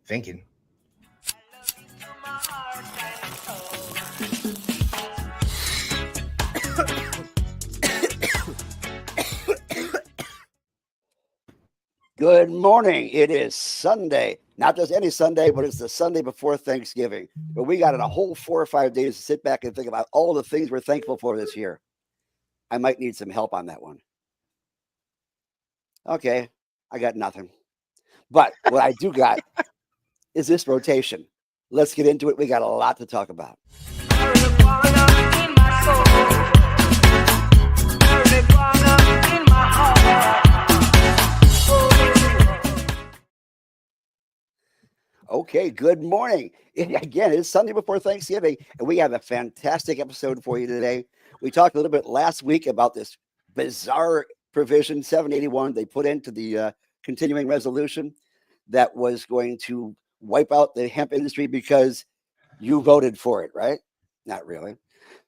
thinking. Good morning. It is Sunday. Not just any Sunday, but it's the Sunday before Thanksgiving. But we got a whole 4 or 5 days to sit back and think about all the things we're thankful for this year. I might need some help on that one. Okay, I got nothing. But what I do got is this rotation. Let's get into it. We got a lot to talk about. Okay, good morning. Again, it's Sunday before Thanksgiving, and we have a fantastic episode for you today. We talked a little bit last week about this bizarre provision 781 they put into the continuing resolution that was going to wipe out the hemp industry because you voted for it, right? Not really.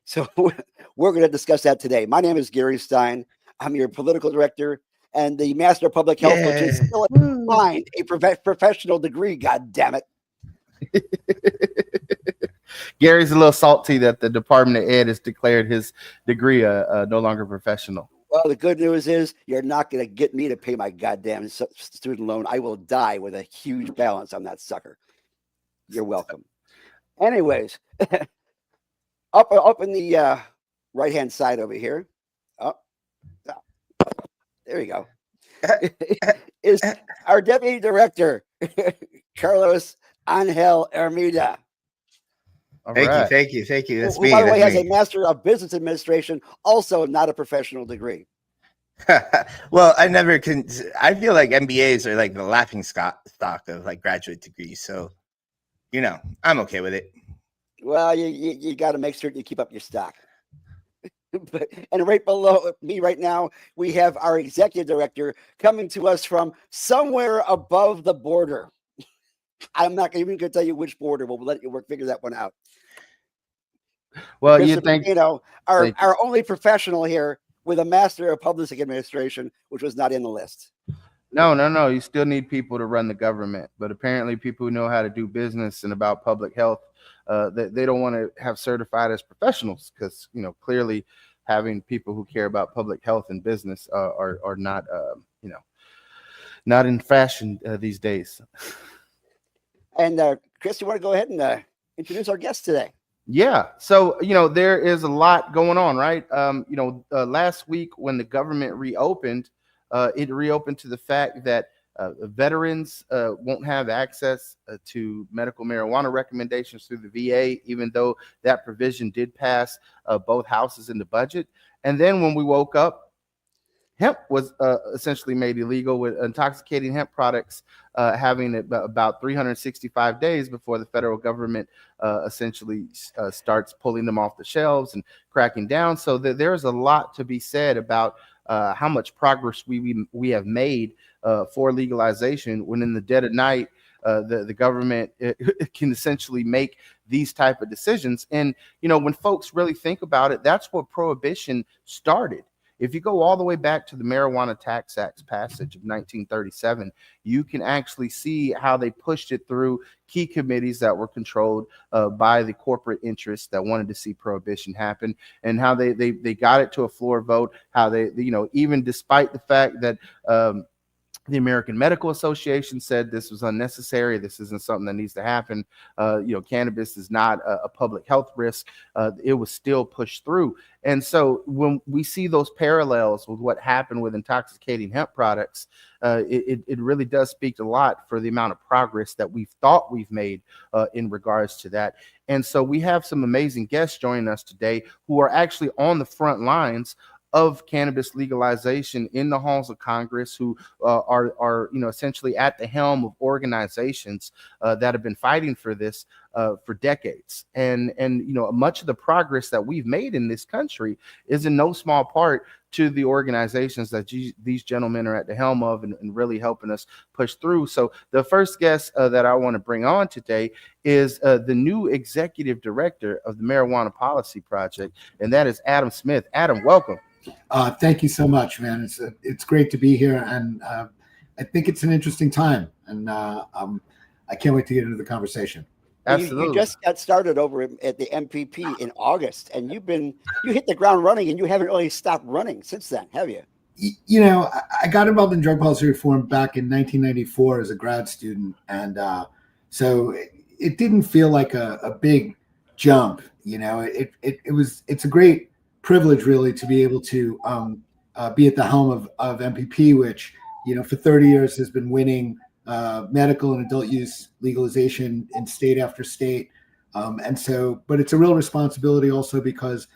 So we're going to discuss that today. My name is Gary Stein. I'm your political director and the Master of Public Health, which is still find a professional degree. God damn it! Gary's a little salty that the Department of Ed has declared his degree no longer professional. Well, the good news is you're not going to get me to pay my goddamn student loan. I will die with a huge balance on that sucker. You're welcome. Anyways, up in the right-hand side over here. There you go. Is our deputy director, Carlos Angel Hermida. Thank you. That's me. By the way, has a Master of Business Administration, also not a professional degree. Well, I feel like MBAs are like the laughing stock of like graduate degrees. So, I'm okay with it. Well, you got to make sure you keep up your stock. And right below me right now, we have our executive director coming to us from somewhere above the border. I'm not even going to tell you which border. We'll let you figure that one out. Well, Mr. our only professional here with a Master of Public Administration, which was not in the list. No. You still need people to run the government, but apparently people who know how to do business and about public health, they don't want to have certified as professionals because, clearly having people who care about public health and business are not, not in fashion these days. And Chris, you want to go ahead and introduce our guest today? Yeah. So, there is a lot going on, right? Last week when the government reopened, it reopened to the fact that veterans won't have access to medical marijuana recommendations through the VA, even though that provision did pass both houses in the budget. And then when we woke up, hemp was essentially made illegal, with intoxicating hemp products having about 365 days before the federal government essentially starts pulling them off the shelves and cracking down. So there's a lot to be said about how much progress we have made for legalization, when in the dead of night, the government can essentially make these type of decisions. And, when folks really think about it, that's what prohibition started. If you go all the way back to the Marijuana Tax Act's passage of 1937, you can actually see how they pushed it through key committees that were controlled by the corporate interests that wanted to see prohibition happen, and how they got it to a floor vote, how they even despite the fact that the American Medical Association said this was unnecessary, this isn't something that needs to happen, cannabis is not a public health risk, it was still pushed through. And so when we see those parallels with what happened with intoxicating hemp products, it really does speak a lot for the amount of progress that we've made in regards to that. And so we have some amazing guests joining us today who are actually on the front lines of cannabis legalization in the halls of Congress, who are essentially at the helm of organizations that have been fighting for this for decades. And much of the progress that we've made in this country is in no small part to the organizations that these gentlemen are at the helm of, and really helping us push through. So the first guest that I want to bring on today is the new executive director of the Marijuana Policy Project, and that is Adam Smith. Adam, welcome. Thank you so much, man. It's great to be here, and I think it's an interesting time. And I can't wait to get into the conversation. Absolutely. You just got started over at the MPP in August, and you hit the ground running, and you haven't really stopped running since then, have you? You know, I got involved in drug policy reform back in 1994 as a grad student, and so it didn't feel like a big jump. You know, it's a great privilege really to be able to be at the helm of MPP, which, you know, for 30 years has been winning medical and adult use legalization in state after state. And so, but it's a real responsibility also because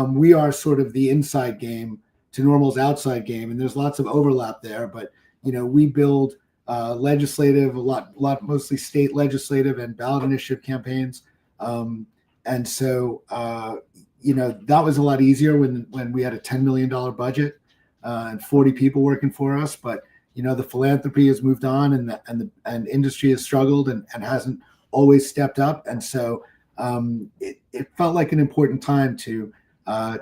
we are sort of the inside game to Normal's outside game, and there's lots of overlap there. But you know, we build legislative, a lot mostly state legislative and ballot initiative campaigns, and so you know, that was a lot easier when we had a $10 million budget and 40 people working for us. But you know, the philanthropy has moved on, and industry has struggled and hasn't always stepped up, and so it felt like an important time to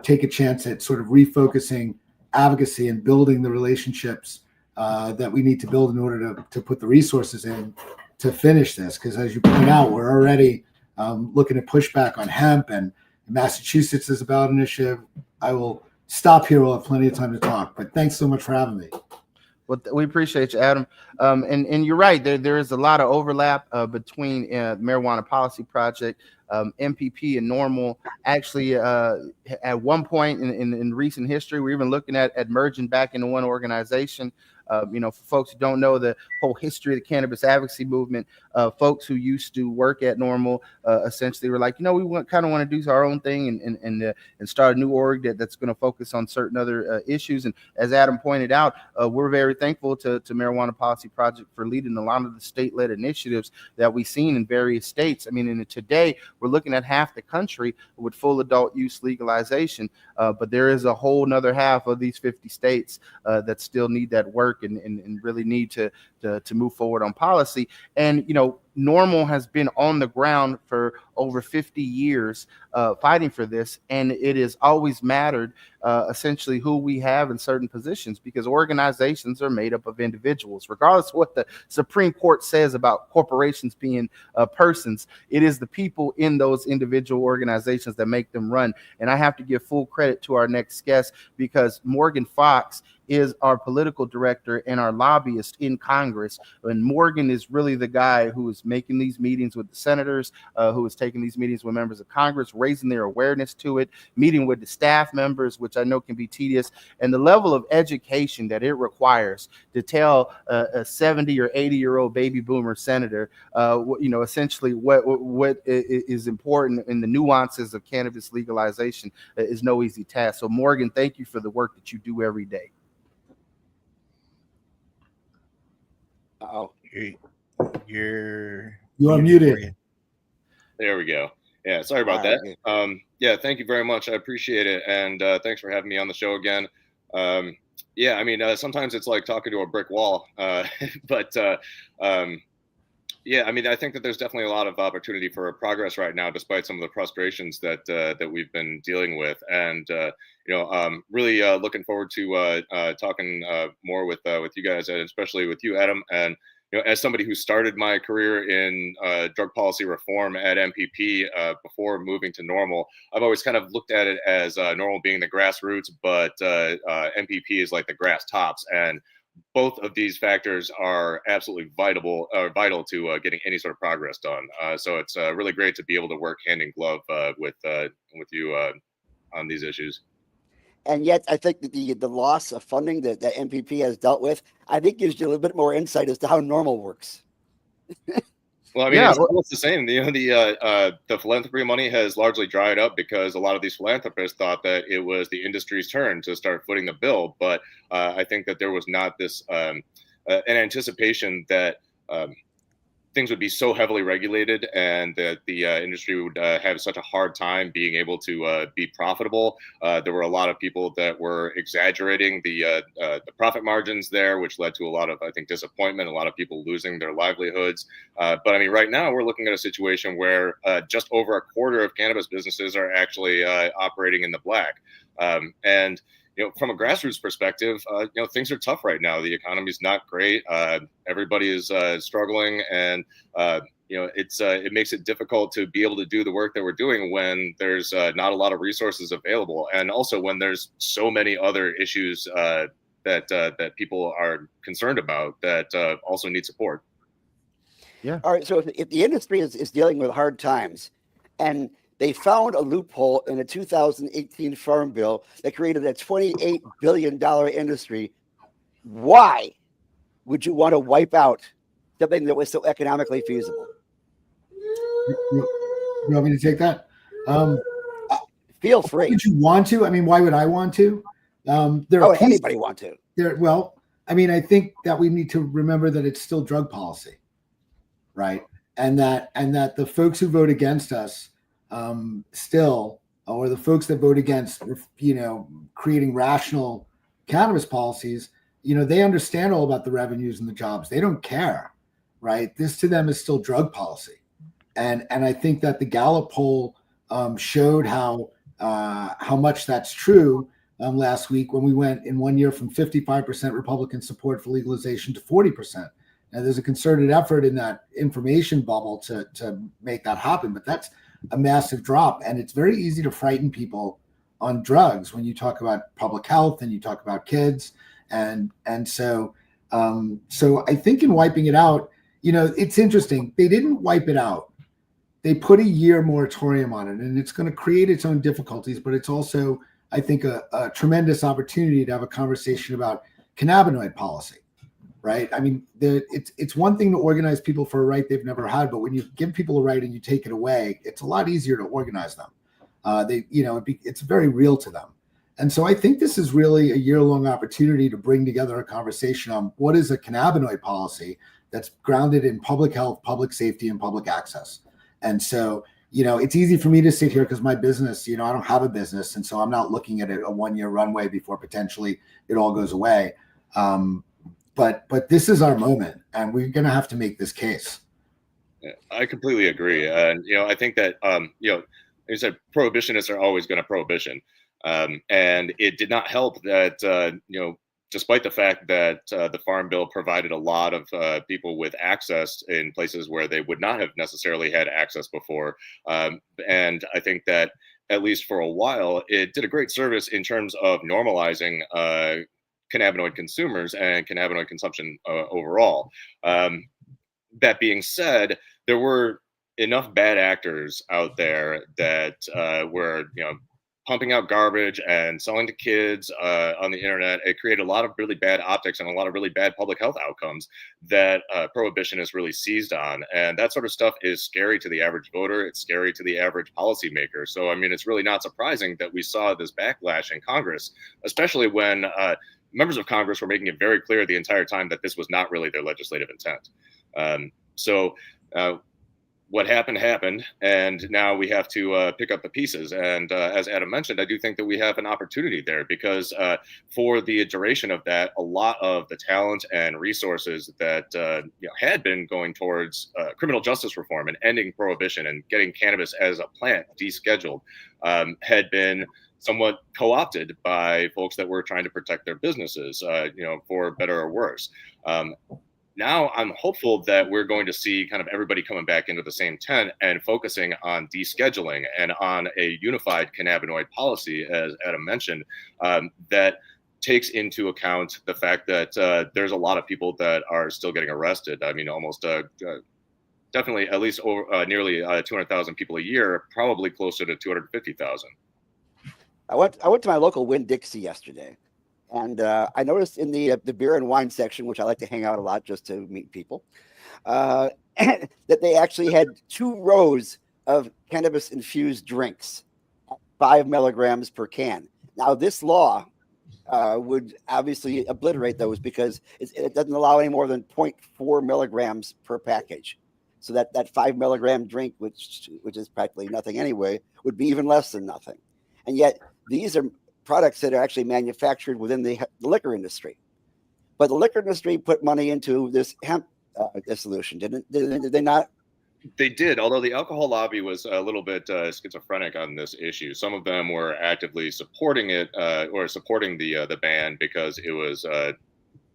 take a chance at sort of refocusing advocacy and building the relationships that we need to build in order to put the resources in to finish this. Because as you point out, we're already looking at pushback on hemp, and Massachusetts is a ballot initiative. I will stop here. We'll have plenty of time to talk, but thanks so much for having me. Well, we appreciate you, Adam. And you're right. There is a lot of overlap between the Marijuana Policy Project, MPP, and Normal. Actually, at one point in recent history, we're even looking at merging back into one organization. You know, for folks who don't know the whole history of the cannabis advocacy movement, folks who used to work at Normal essentially were like, you know, we kind of want to do our own thing and start a new org that's going to focus on certain other issues. And as Adam pointed out, we're very thankful to Marijuana Policy Project for leading a lot of the state-led initiatives that we've seen in various states. I mean, today we're looking at half the country with full adult use legalization, but there is a whole nother half of these 50 states that still need that work and really need to move forward on policy. And, you know, Normal has been on the ground for over 50 years fighting for this, and it has always mattered essentially who we have in certain positions, because organizations are made up of individuals. Regardless of what the Supreme Court says about corporations being persons, it is the people in those individual organizations that make them run. And I have to give full credit to our next guest, because Morgan Fox is our political director and our lobbyist in Congress. And Morgan is really the guy who is making these meetings with the senators, who is taking these meetings with members of Congress, raising their awareness to it, meeting with the staff members, which I know can be tedious, and the level of education that it requires to tell a 70 or 80-year-old baby boomer senator, you know, essentially what is important in the nuances of cannabis legalization is no easy task. So Morgan, thank you for the work that you do every day. Oh, You're muted. There we go. Yeah, sorry about that. Yeah, thank you very much. I appreciate it, and thanks for having me on the show again. Yeah, I mean, sometimes it's like talking to a brick wall, but yeah, I mean, I think that there's definitely a lot of opportunity for progress right now, despite some of the frustrations that we've been dealing with, and you know, really looking forward to talking more with you guys, and especially with you, Adam. And you know, as somebody who started my career in drug policy reform at MPP before moving to Normal, I've always kind of looked at it as Normal being the grassroots, but MPP is like the grass tops. And both of these factors are absolutely vital to getting any sort of progress done. So it's really great to be able to work hand in glove with you on these issues. and yet I think that the loss of funding that MPP has dealt with, I think gives you a little bit more insight as to how Normal works. Well, I mean, it's the same. You know, the philanthropy money has largely dried up because a lot of these philanthropists thought that it was the industry's turn to start footing the bill. But I think that there was not this an anticipation that things would be so heavily regulated and that the industry would have such a hard time being able to be profitable. There were a lot of people that were exaggerating the profit margins there, which led to a lot of, I think, disappointment, a lot of people losing their livelihoods. But I mean, right now we're looking at a situation where just over a quarter of cannabis businesses are actually operating in the black. And from a grassroots perspective, things are tough right now. The economy's not great. Everybody is struggling, and it makes it difficult to be able to do the work that we're doing when there's not a lot of resources available, and also when there's so many other issues that people are concerned about that also need support. Yeah. All right. So if the industry is dealing with hard times, and they found a loophole in a 2018 farm bill that created a $28 billion industry, why would you want to wipe out something that was so economically feasible? You want me to take that? Feel free. Would you want to? I mean, why would I want to? There are anybody want to? Well, I mean, I think that we need to remember that it's still drug policy, right? And that the folks who vote against us still, or the folks that vote against, creating rational cannabis policies, they understand all about the revenues and the jobs. They don't care, right? This to them is still drug policy. And I think that the Gallup poll showed how much that's true last week, when we went in 1 year from 55% Republican support for legalization to 40%. Now, there's a concerted effort in that information bubble to make that happen, but that's a massive drop. And it's very easy to frighten people on drugs when you talk about public health and you talk about kids. And so I think in wiping it out, it's interesting. They didn't wipe it out. They put a year moratorium on it, and it's going to create its own difficulties, but it's also, I think, a tremendous opportunity to have a conversation about cannabinoid policy, right? I mean, it's one thing to organize people for a right they've never had, but when you give people a right and you take it away, it's a lot easier to organize them. It's very real to them. And so I think this is really a year-long opportunity to bring together a conversation on what is a cannabinoid policy that's grounded in public health, public safety, and public access. And so, it's easy for me to sit here because my business, I don't have a business. And so I'm not looking at a 1 year runway before potentially it all goes away. But this is our moment, and we're going to have to make this case. Yeah, I completely agree. And, I think that, like you said, prohibitionists are always going to prohibition. And it did not help that, despite the fact that the Farm Bill provided a lot of people with access in places where they would not have necessarily had access before. And I think that, at least for a while, it did a great service in terms of normalizing cannabinoid consumers and cannabinoid consumption overall. That being said, there were enough bad actors out there that were, pumping out garbage and selling to kids on the internet. It created a lot of really bad optics and a lot of really bad public health outcomes that prohibition has really seized on. And that sort of stuff is scary to the average voter. It's scary to the average policymaker. So, I mean, it's really not surprising that we saw this backlash in Congress, especially when members of Congress were making it very clear the entire time that this was not really their legislative intent. What happened, and now we have to pick up the pieces. And as Adam mentioned, I do think that we have an opportunity there because for the duration of that, a lot of the talent and resources that had been going towards criminal justice reform and ending prohibition and getting cannabis as a plant descheduled had been somewhat co-opted by folks that were trying to protect their businesses, for better or worse. Now I'm hopeful that we're going to see kind of everybody coming back into the same tent and focusing on descheduling and on a unified cannabinoid policy, as Adam mentioned, that takes into account the fact that there's a lot of people that are still getting arrested. I mean, almost definitely at least over, nearly 200,000 people a year, probably closer to 250,000. I went to my local Winn-Dixie yesterday. And I noticed in the beer and wine section, which I like to hang out a lot just to meet people, that they actually had 2 rows of cannabis-infused drinks, 5 milligrams per can. Now, this law would obviously obliterate those because it doesn't allow any more than 0.4 milligrams per package. So that 5 milligram drink, which is practically nothing anyway, would be even less than nothing. And yet, these are products that are actually manufactured within the liquor industry. But the liquor industry put money into this hemp dissolution, did they not? They did, although the alcohol lobby was a little bit schizophrenic on this issue. Some of them were actively supporting it or supporting the ban because it was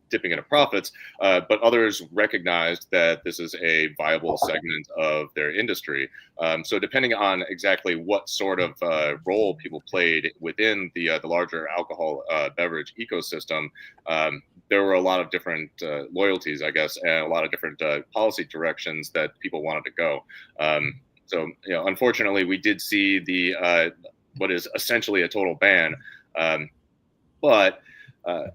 dipping into profits, but others recognized that this is a viable segment of their industry. So depending on exactly what sort of role people played within the larger alcohol beverage ecosystem, there were a lot of different loyalties, I guess, and a lot of different policy directions that people wanted to go. So, unfortunately, we did see the what is essentially a total ban, but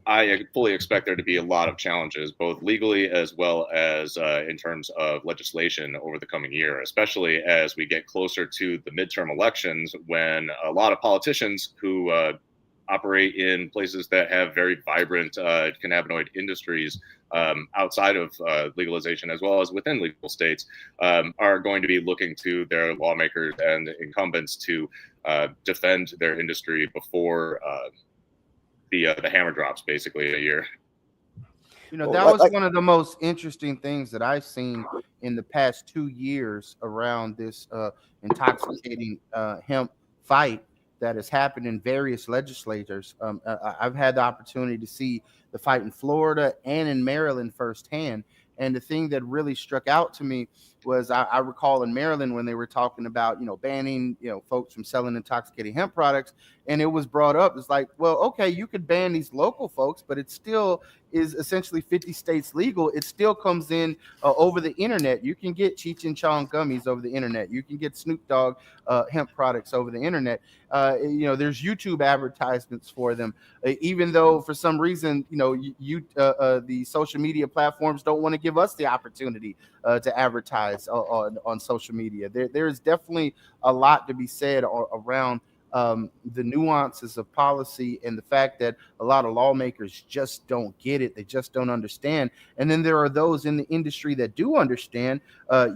I fully expect there to be a lot of challenges, both legally as well as in terms of legislation over the coming year, especially as we get closer to the midterm elections, when a lot of politicians who operate in places that have very vibrant cannabinoid industries outside of legalization, as well as within legal states, are going to be looking to their lawmakers and incumbents to defend their industry before the hammer drops basically a year. That was one of the most interesting things that I've seen in the past 2 years around this intoxicating hemp fight that has happened in various legislators. I've had the opportunity to see the fight in Florida and in Maryland firsthand. And the thing that really struck out to me was I recall in Maryland when they were talking about, banning, folks from selling intoxicating hemp products. And it was brought up. It's like, well, okay, you could ban these local folks, but it still is essentially 50 states legal. It still comes in over the internet. You can get Cheech and Chong gummies over the internet. You can get Snoop Dogg hemp products over the internet. There's YouTube advertisements for them, even though for some reason, the social media platforms don't want to give us the opportunity to advertise on social media. There is definitely a lot to be said around the nuances of policy and the fact that a lot of lawmakers just don't get it. They just don't understand. And then there are those in the industry that do understand.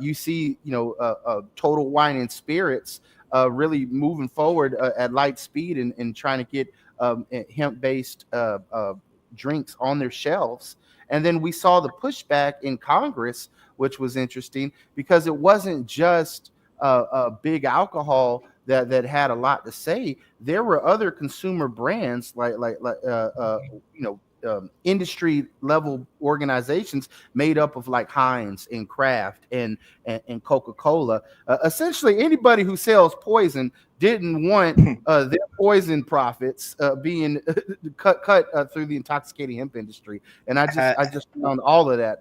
You see, Total Wine and Spirits really moving forward at light speed and trying to get hemp-based drinks on their shelves. And then we saw the pushback in Congress, which was interesting because it wasn't just big alcohol that had a lot to say. There were other consumer brands like industry level organizations made up of like Heinz and Kraft and Coca-Cola. Essentially, anybody who sells poison didn't want their poison profits being cut through the intoxicating hemp industry. And I just found all of that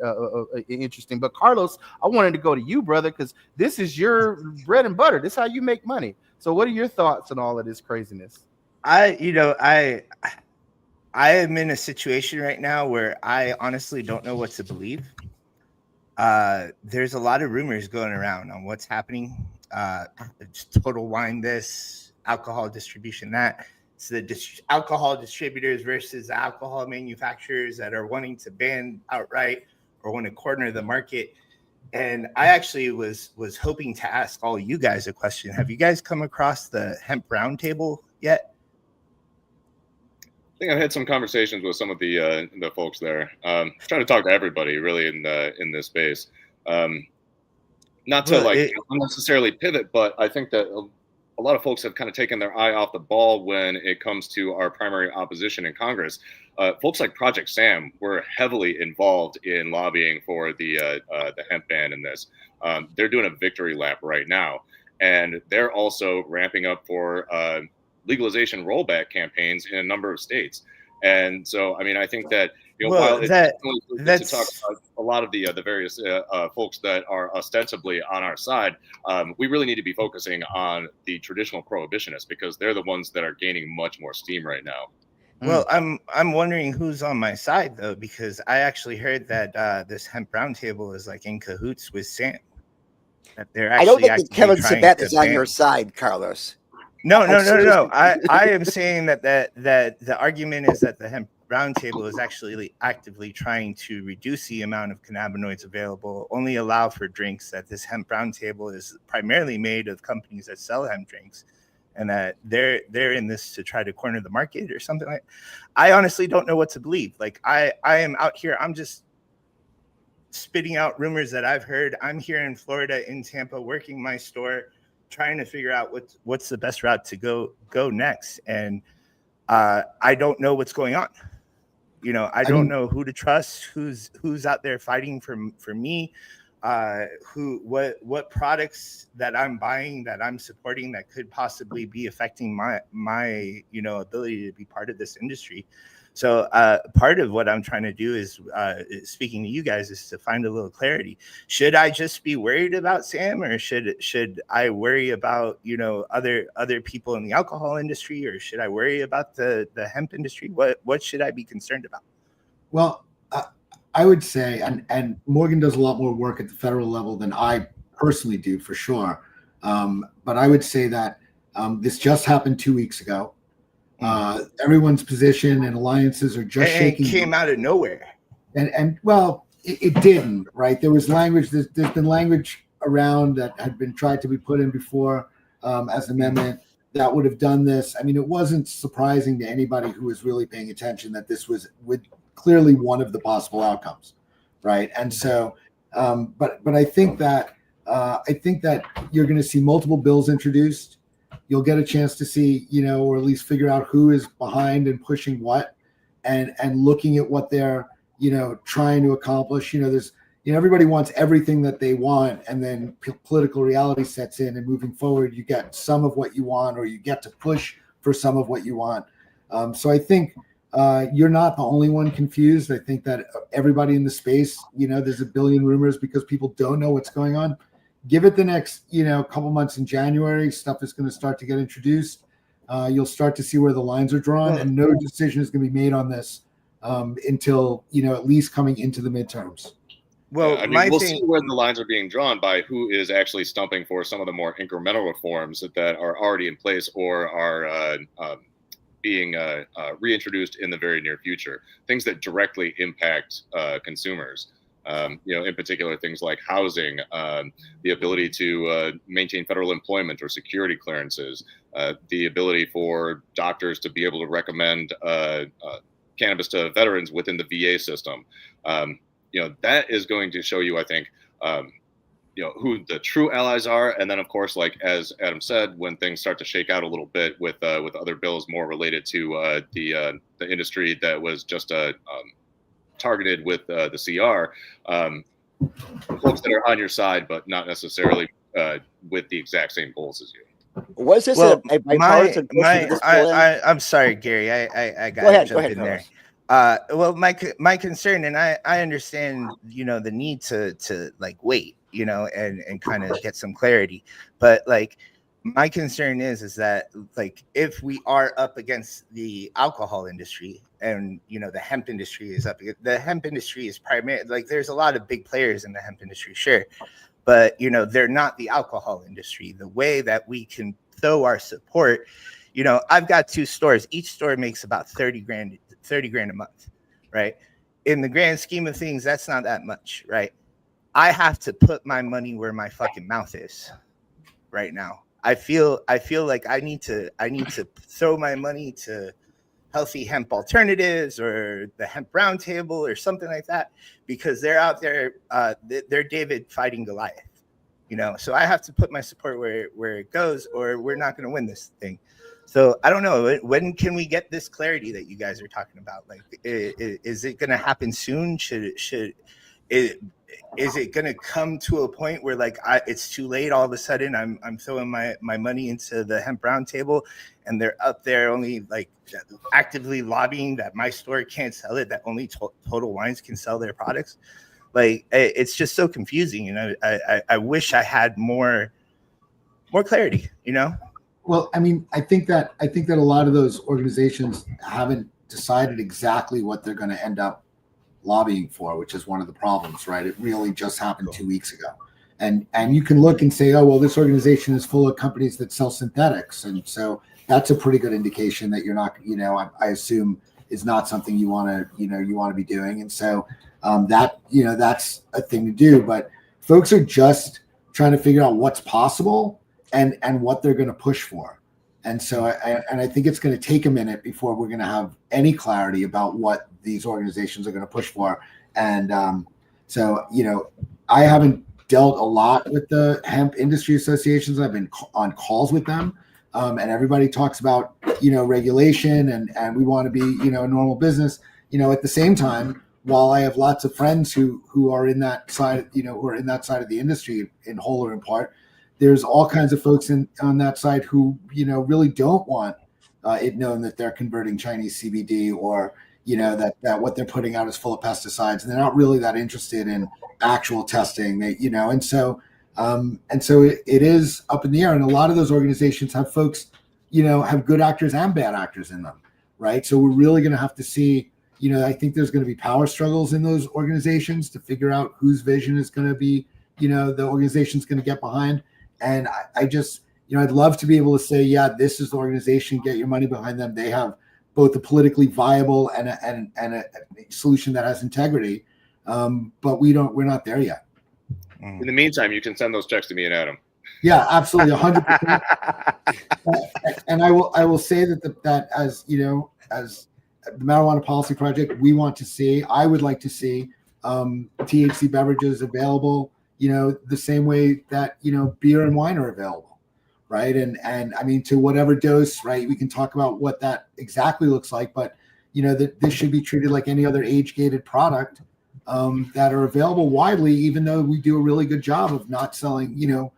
interesting. But Carlos, I wanted to go to you, brother, because this is your bread and butter. This is how you make money. So what are your thoughts on all of this craziness? I am in a situation right now where I honestly don't know what to believe. There's a lot of rumors going around on what's happening. Total Wine this, alcohol distribution that. So the alcohol distributors versus the alcohol manufacturers that are wanting to ban outright or want to corner the market. And I actually was hoping to ask all you guys a question. Have you guys come across the hemp roundtable yet? I think I've had some conversations with some of the folks there. Trying to talk to everybody really in this space. Not to unnecessarily pivot, but I think that a lot of folks have kind of taken their eye off the ball when it comes to our primary opposition in Congress. Folks like Project Sam were heavily involved in lobbying for the hemp ban in this. They're doing a victory lap right now, and they're also ramping up for legalization rollback campaigns in a number of states. And so, I mean, I think that while it's really to talk about a lot of the various folks that are ostensibly on our side, we really need to be focusing on the traditional prohibitionists because they're the ones that are gaining much more steam right now. Well, I'm wondering who's on my side though, because I actually heard that this hemp roundtable is like in cahoots with Sam. That they're actually I don't think that Kevin Sabet is on your side, Carlos. No. I am saying that the argument is that the hemp roundtable is actually actively trying to reduce the amount of cannabinoids available, only allow for drinks, that this hemp roundtable is primarily made of companies that sell hemp drinks, and that they're in this to try to corner the market or something like that. I honestly don't know what to believe. Like I am out here, I'm just spitting out rumors that I've heard. I'm here in Florida, in Tampa, working my store, trying to figure out what's the best route to go next. And I don't know what's going on. You know, I don't know who to trust, who's out there fighting for me, what products that I'm buying, that I'm supporting, that could possibly be affecting my ability to be part of this industry. So part of what I'm trying to do is speaking to you guys is to find a little clarity. Should I just be worried about Sam, or should I worry about other people in the alcohol industry, or should I worry about the hemp industry? What should I be concerned about? Well, I would say, and Morgan does a lot more work at the federal level than I personally do, for sure. But I would say that this just happened 2 weeks ago. Everyone's position and alliances are just shaking. It came out of nowhere. And well, it didn't, right? There was language. There's been language around that had been tried to be put in before as an amendment that would have done this. I mean, it wasn't surprising to anybody who was really paying attention that this was clearly one of the possible outcomes, right? And so, but I think that you're going to see multiple bills introduced. You'll get a chance to see, or at least figure out who is behind and pushing what, and looking at what they're, trying to accomplish. There's, everybody wants everything that they want, and then political reality sets in, and moving forward, you get some of what you want, or you get to push for some of what you want. So I think you're not the only one confused. I think that everybody in the space, there's a billion rumors because people don't know what's going on. Give it the next, couple months. In January, stuff is going to start to get introduced. You'll start to see where the lines are drawn, and no decision is going to be made on this until, at least coming into the midterms. Well, we'll see where the lines are being drawn by who is actually stumping for some of the more incremental reforms that are already in place or are being reintroduced in the very near future. Things that directly impact consumers. In particular, things like housing, the ability to maintain federal employment or security clearances, the ability for doctors to be able to recommend cannabis to veterans within the VA system. That is going to show you, I think, who the true allies are. And then, of course, like as Adam said, when things start to shake out a little bit with other bills more related to the industry that was just targeted with the CR, folks that are on your side, but not necessarily with the exact same goals as you. Was this a bipartisan push? I'm sorry, Gary. I got to jump in there. Well, my concern, and I understand, the need to like wait, and kind of get some clarity, but like, my concern is that like, if we are up against the alcohol industry and, the hemp industry is up, the hemp industry is primarily like, there's a lot of big players in the hemp industry, sure. But, they're not the alcohol industry. The way that we can throw our support, I've got 2 stores. Each store makes about 30 grand a month, right? In the grand scheme of things, that's not that much, right? I have to put my money where my fucking mouth is right now. I feel like I need to throw my money to Healthy Hemp Alternatives or the Hemp Roundtable or something like that, because they're out there. They're David fighting Goliath, So I have to put my support where it goes, or we're not going to win this thing. So I don't know. When can we get this clarity that you guys are talking about? Like, is it going to happen soon? Is it going to come to a point where like it's too late? All of a sudden, I'm throwing my money into the Hemp Roundtable, and they're up there only like actively lobbying that my store can't sell it, that only Total Wines can sell their products. Like, it's just so confusing, I wish I had more clarity, Well, I mean, I think that a lot of those organizations haven't decided exactly what they're going to end up lobbying for, which is one of the problems, right? It really just happened 2 weeks ago. And you can look and say, oh, well, this organization is full of companies that sell synthetics. And so that's a pretty good indication that you're not, I assume is not something you want to be doing. And so that's a thing to do. But folks are just trying to figure out what's possible and what they're going to push for. And so I think it's going to take a minute before we're going to have any clarity about what these organizations are going to push for. And So, I haven't dealt a lot with the hemp industry associations. I've been on calls with them, and everybody talks about, regulation and we want to be, a normal business. At the same time, while I have lots of friends who are in that side, who are in that side of the industry in whole or in part, there's all kinds of folks on that side who, really don't want it known that they're converting Chinese CBD, or, that what they're putting out is full of pesticides, and they're not really that interested in actual testing. And so it is up in the air. And a lot of those organizations have folks, have good actors and bad actors in them, right? So we're really going to have to see. I think there's going to be power struggles in those organizations to figure out whose vision is going to be, the organization's going to get behind. And I just, I'd love to be able to say, yeah, this is the organization, get your money behind them. They have both a politically viable and a solution that has integrity. But we're not there yet. In the meantime, you can send those checks to me and Adam. Yeah, absolutely. 100%. And I will say that as, as the Marijuana Policy Project, I would like to see THC beverages available, the same way that, beer and wine are available, right? And I mean, to whatever dose, right? We can talk about what that exactly looks like, but, that this should be treated like any other age-gated product that are available widely, even though we do a really good job of not selling, beer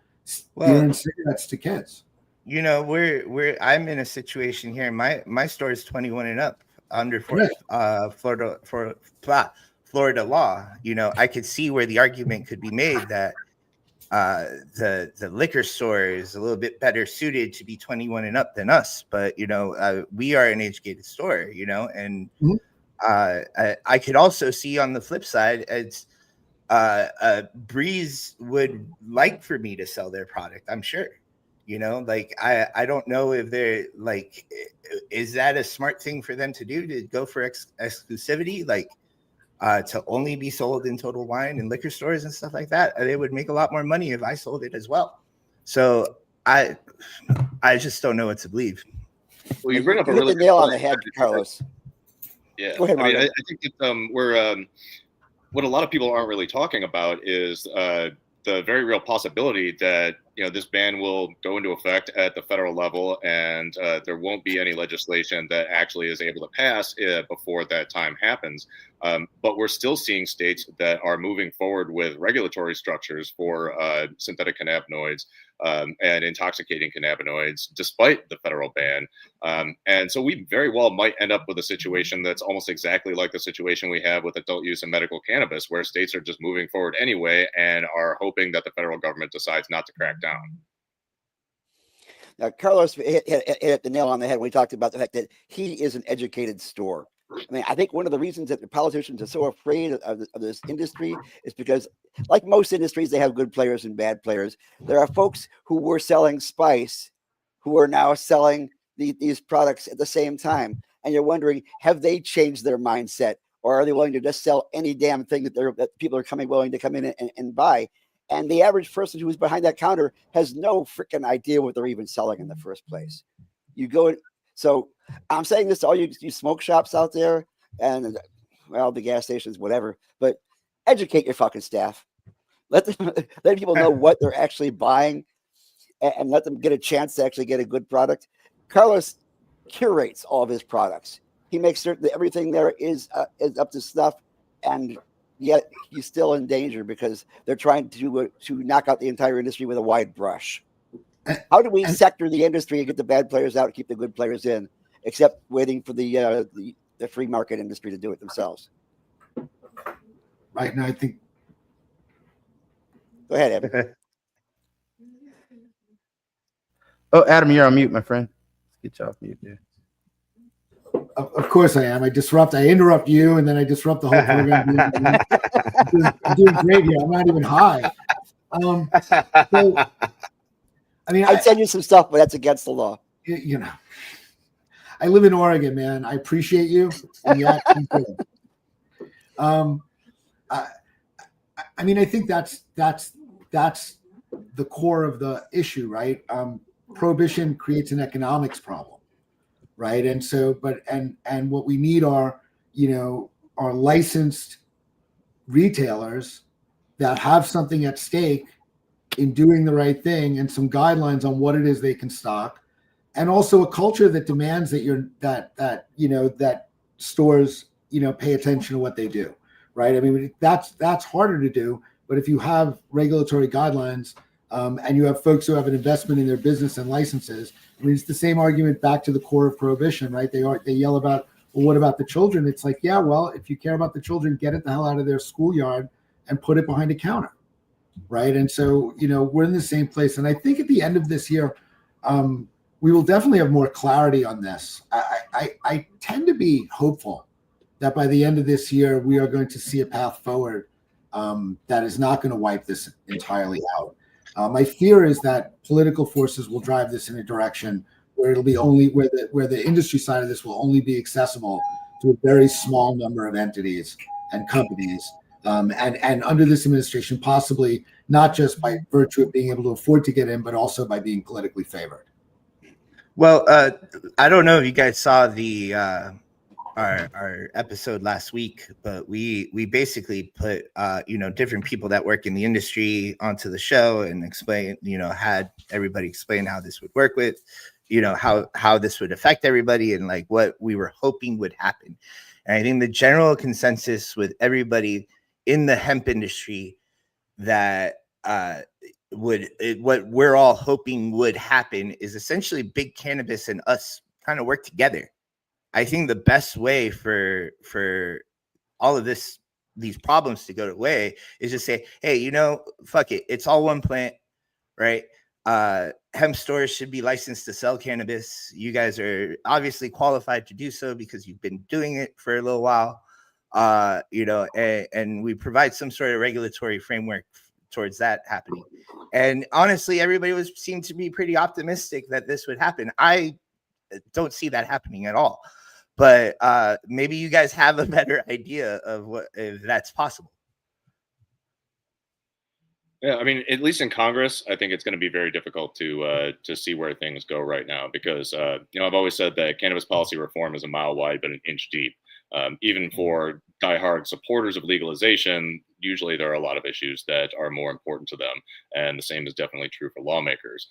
and cigarettes to kids. I'm in a situation here. My store is 21 and up. Under Florida law, I could see where the argument could be made that the liquor store is a little bit better suited to be 21 and up than us. But we are an age-gated store, and I could also see on the flip side, as Breeze would like for me to sell their product. I'm sure. I don't know if they're like, is that a smart thing for them to do, to go for exclusivity, to only be sold in Total Wine and liquor stores and stuff like that? They would make a lot more money if I sold it as well. So I just don't know what to believe. Well, you bring up hit a really the nail on the head, Carlos. Yeah, Go ahead, I think that we're what a lot of people aren't really talking about is the very real possibility that this ban will go into effect at the federal level, and there won't be any legislation that actually is able to pass before that time happens. But we're still seeing states that are moving forward with regulatory structures for synthetic cannabinoids and intoxicating cannabinoids, despite the federal ban. And so we very well might end up with a situation that's almost exactly like the situation we have with adult use and medical cannabis, where states are just moving forward anyway and are hoping that the federal government decides not to crack down. Now, Carlos hit the nail on the head when we talked about the fact that he is an educated store. I mean, I think one of the reasons that the politicians are so afraid of this industry is because, like most industries, they have good players and bad players. There are folks who were selling spice who are now selling these products at the same time. And you're wondering, have they changed their mindset, or are they willing to just sell any damn thing that people are willing to come in and buy? And the average person who's behind that counter has no freaking idea what they're even selling in the first place. You go in, so I'm saying this to all you smoke shops out there, and well, the gas stations, whatever. But educate your fucking staff. Let people know what they're actually buying, and let them get a chance to actually get a good product. Carlos curates all of his products. He makes certain that everything there is up to snuff, and yet he's still in danger because they're trying to knock out the entire industry with a wide brush. How do we sector the industry and get the bad players out and keep the good players in, except waiting for the free market industry to do it themselves? Right now, I think. Go ahead, Evan. Oh, Adam, you're on mute, my friend. Let's get you off mute there. Of course I am. I interrupt you, and then I disrupt the whole program. I'm doing great here. I'm not even high. So, I mean, I'd send you some stuff, but that's against the law. I live in Oregon, man. I appreciate you. And yeah, I mean, I think that's the core of the issue, right? Prohibition creates an economics problem, right? And so, and what we need are licensed retailers that have something at stake in doing the right thing, and some guidelines on what it is they can stock, and also a culture that demands that stores pay attention to what they do, right? I mean, that's harder to do, but if you have regulatory guidelines, and you have folks who have an investment in their business and licenses, I mean, it's the same argument back to the core of prohibition, right? They yell about, well, what about the children? It's like, yeah, well, if you care about the children, get it the hell out of their schoolyard and put it behind a counter, right? And so, we're in the same place. And I think at the end of this year, we will definitely have more clarity on this. I tend to be hopeful that by the end of this year, we are going to see a path forward that is not going to wipe this entirely out. My fear is that political forces will drive this in a direction where it'll be only where the industry side of this will only be accessible to a very small number of entities and companies. And under this administration, possibly not just by virtue of being able to afford to get in, but also by being politically favored. Well, I don't know if you guys saw the our episode last week, but we basically put different people that work in the industry onto the show and explain, had everybody explain how this would work with, how this would affect everybody and like what we were hoping would happen. And I think the general consensus with everybody in the hemp industry that what we're all hoping would happen is essentially big cannabis and us kind of work together. I think the best way for all of these problems to go away is just say, hey, fuck it, it's all one plant, right? Hemp stores should be licensed to sell cannabis. You guys are obviously qualified to do so because you've been doing it for a little while. And we provide some sort of regulatory framework towards that happening. And honestly, everybody seemed to be pretty optimistic that this would happen. I don't see that happening at all. But maybe you guys have a better idea of if that's possible. Yeah, I mean, at least in Congress, I think it's going to be very difficult to see where things go right now because I've always said that cannabis policy reform is a mile wide but an inch deep. Even for diehard supporters of legalization, usually there are a lot of issues that are more important to them, and the same is definitely true for lawmakers.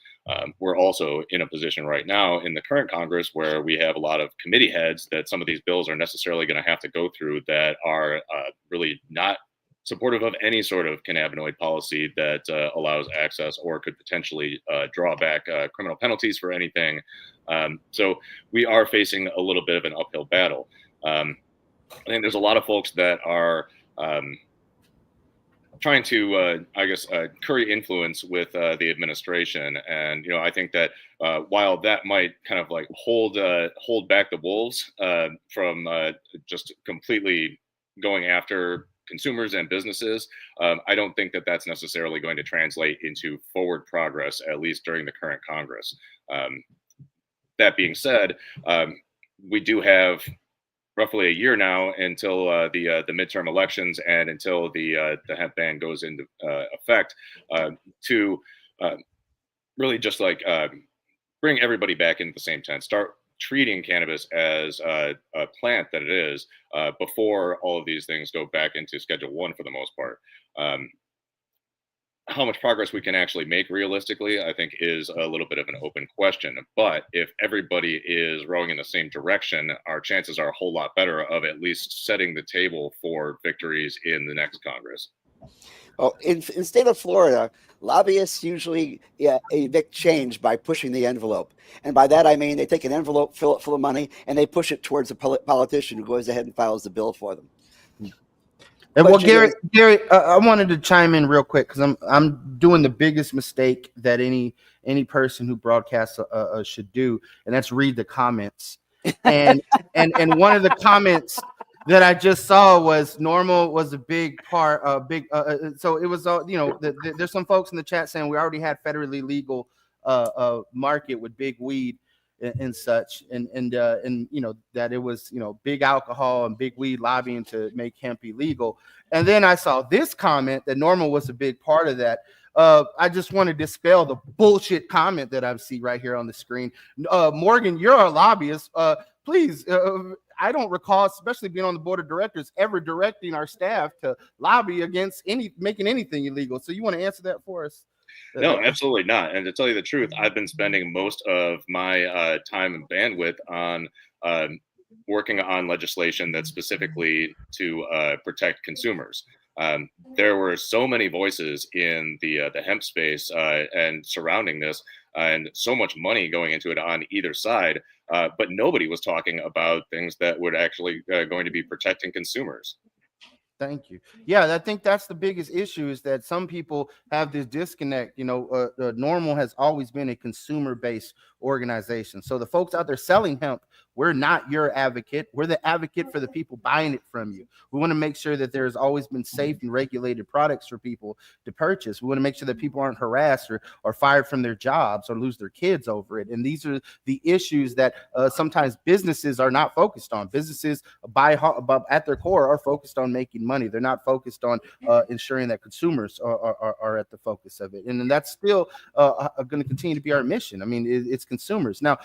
We're also in a position right now in the current Congress where we have a lot of committee heads that some of these bills are necessarily going to have to go through that are really not supportive of any sort of cannabinoid policy that allows access or could potentially draw back criminal penalties for anything. So we are facing a little bit of an uphill battle. I think there's a lot of folks that are trying to, curry influence with the administration, and I think that while that might kind of like hold back the wolves from just completely going after consumers and businesses, I don't think that that's necessarily going to translate into forward progress, at least during the current Congress. That being said, we do have roughly a year now until the midterm elections and until the hemp ban goes into effect to really just like bring everybody back into the same tent, start treating cannabis as a plant that it is before all of these things go back into Schedule 1 for the most part. How much progress we can actually make realistically, I think, is a little bit of an open question. But if everybody is rowing in the same direction, our chances are a whole lot better of at least setting the table for victories in the next Congress. Well, in the state of Florida, lobbyists usually evict change by pushing the envelope. And by that, I mean they take an envelope, fill it full of money, and they push it towards a politician who goes ahead and files the bill for them. And well, Gary, I wanted to chime in real quick because I'm doing the biggest mistake that any person who broadcasts should do, and that's read the comments. And one of the comments that I just saw was NORML was a big part, so it was there's some folks in the chat saying we already had federally legal market with big weed and such, and that it was big alcohol and big weed lobbying to make hemp illegal. And then I saw this comment that NORML was a big part of that. I just want to dispel the bullshit comment that I see right here on the screen. Morgan, you're a lobbyist. Please, I don't recall, especially being on the board of directors, ever directing our staff to lobby against making anything illegal. So you want to answer that for us? No, absolutely not. And to tell you the truth, I've been spending most of my time and bandwidth on working on legislation that's specifically to protect consumers. There were so many voices in the hemp space and surrounding this, and so much money going into it on either side, but nobody was talking about things that would actually going to be protecting consumers. Thank you. Yeah, I think that's the biggest issue, is that some people have this disconnect. NORML has always been a consumer-based organization. So the folks out there selling hemp, we're not your advocate. We're the advocate for the people buying it from you. We want to make sure that there's always been safe and regulated products for people to purchase. We want to make sure that people aren't harassed or fired from their jobs or lose their kids over it. And these are the issues that sometimes businesses are not focused on. Businesses at their core are focused on making money. They're not focused on ensuring that consumers are at the focus of it. And that's still going to continue to be our mission. I mean, it's consumers. Now,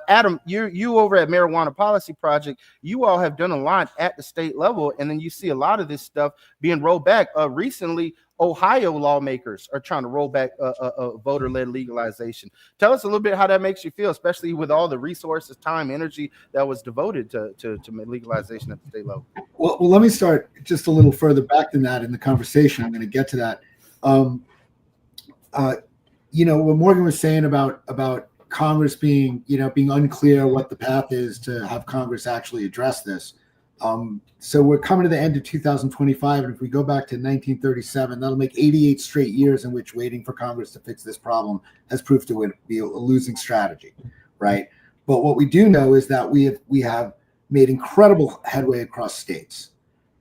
Adam, you over at Marijuana Policy Project, you all have done a lot at the state level, and then you see a lot of this stuff being rolled back. Recently, Ohio lawmakers are trying to roll back voter-led legalization. Tell us a little bit how that makes you feel, especially with all the resources, time, energy that was devoted to legalization at the state level. Well, let me start just a little further back than that in the conversation. I'm going to get to that. What Morgan was saying about Congress being unclear what the path is to have Congress actually address this. So we're coming to the end of 2025, and if we go back to 1937, that'll make 88 straight years in which waiting for Congress to fix this problem has proved to be a losing strategy, right? But what we do know is that we have made incredible headway across states,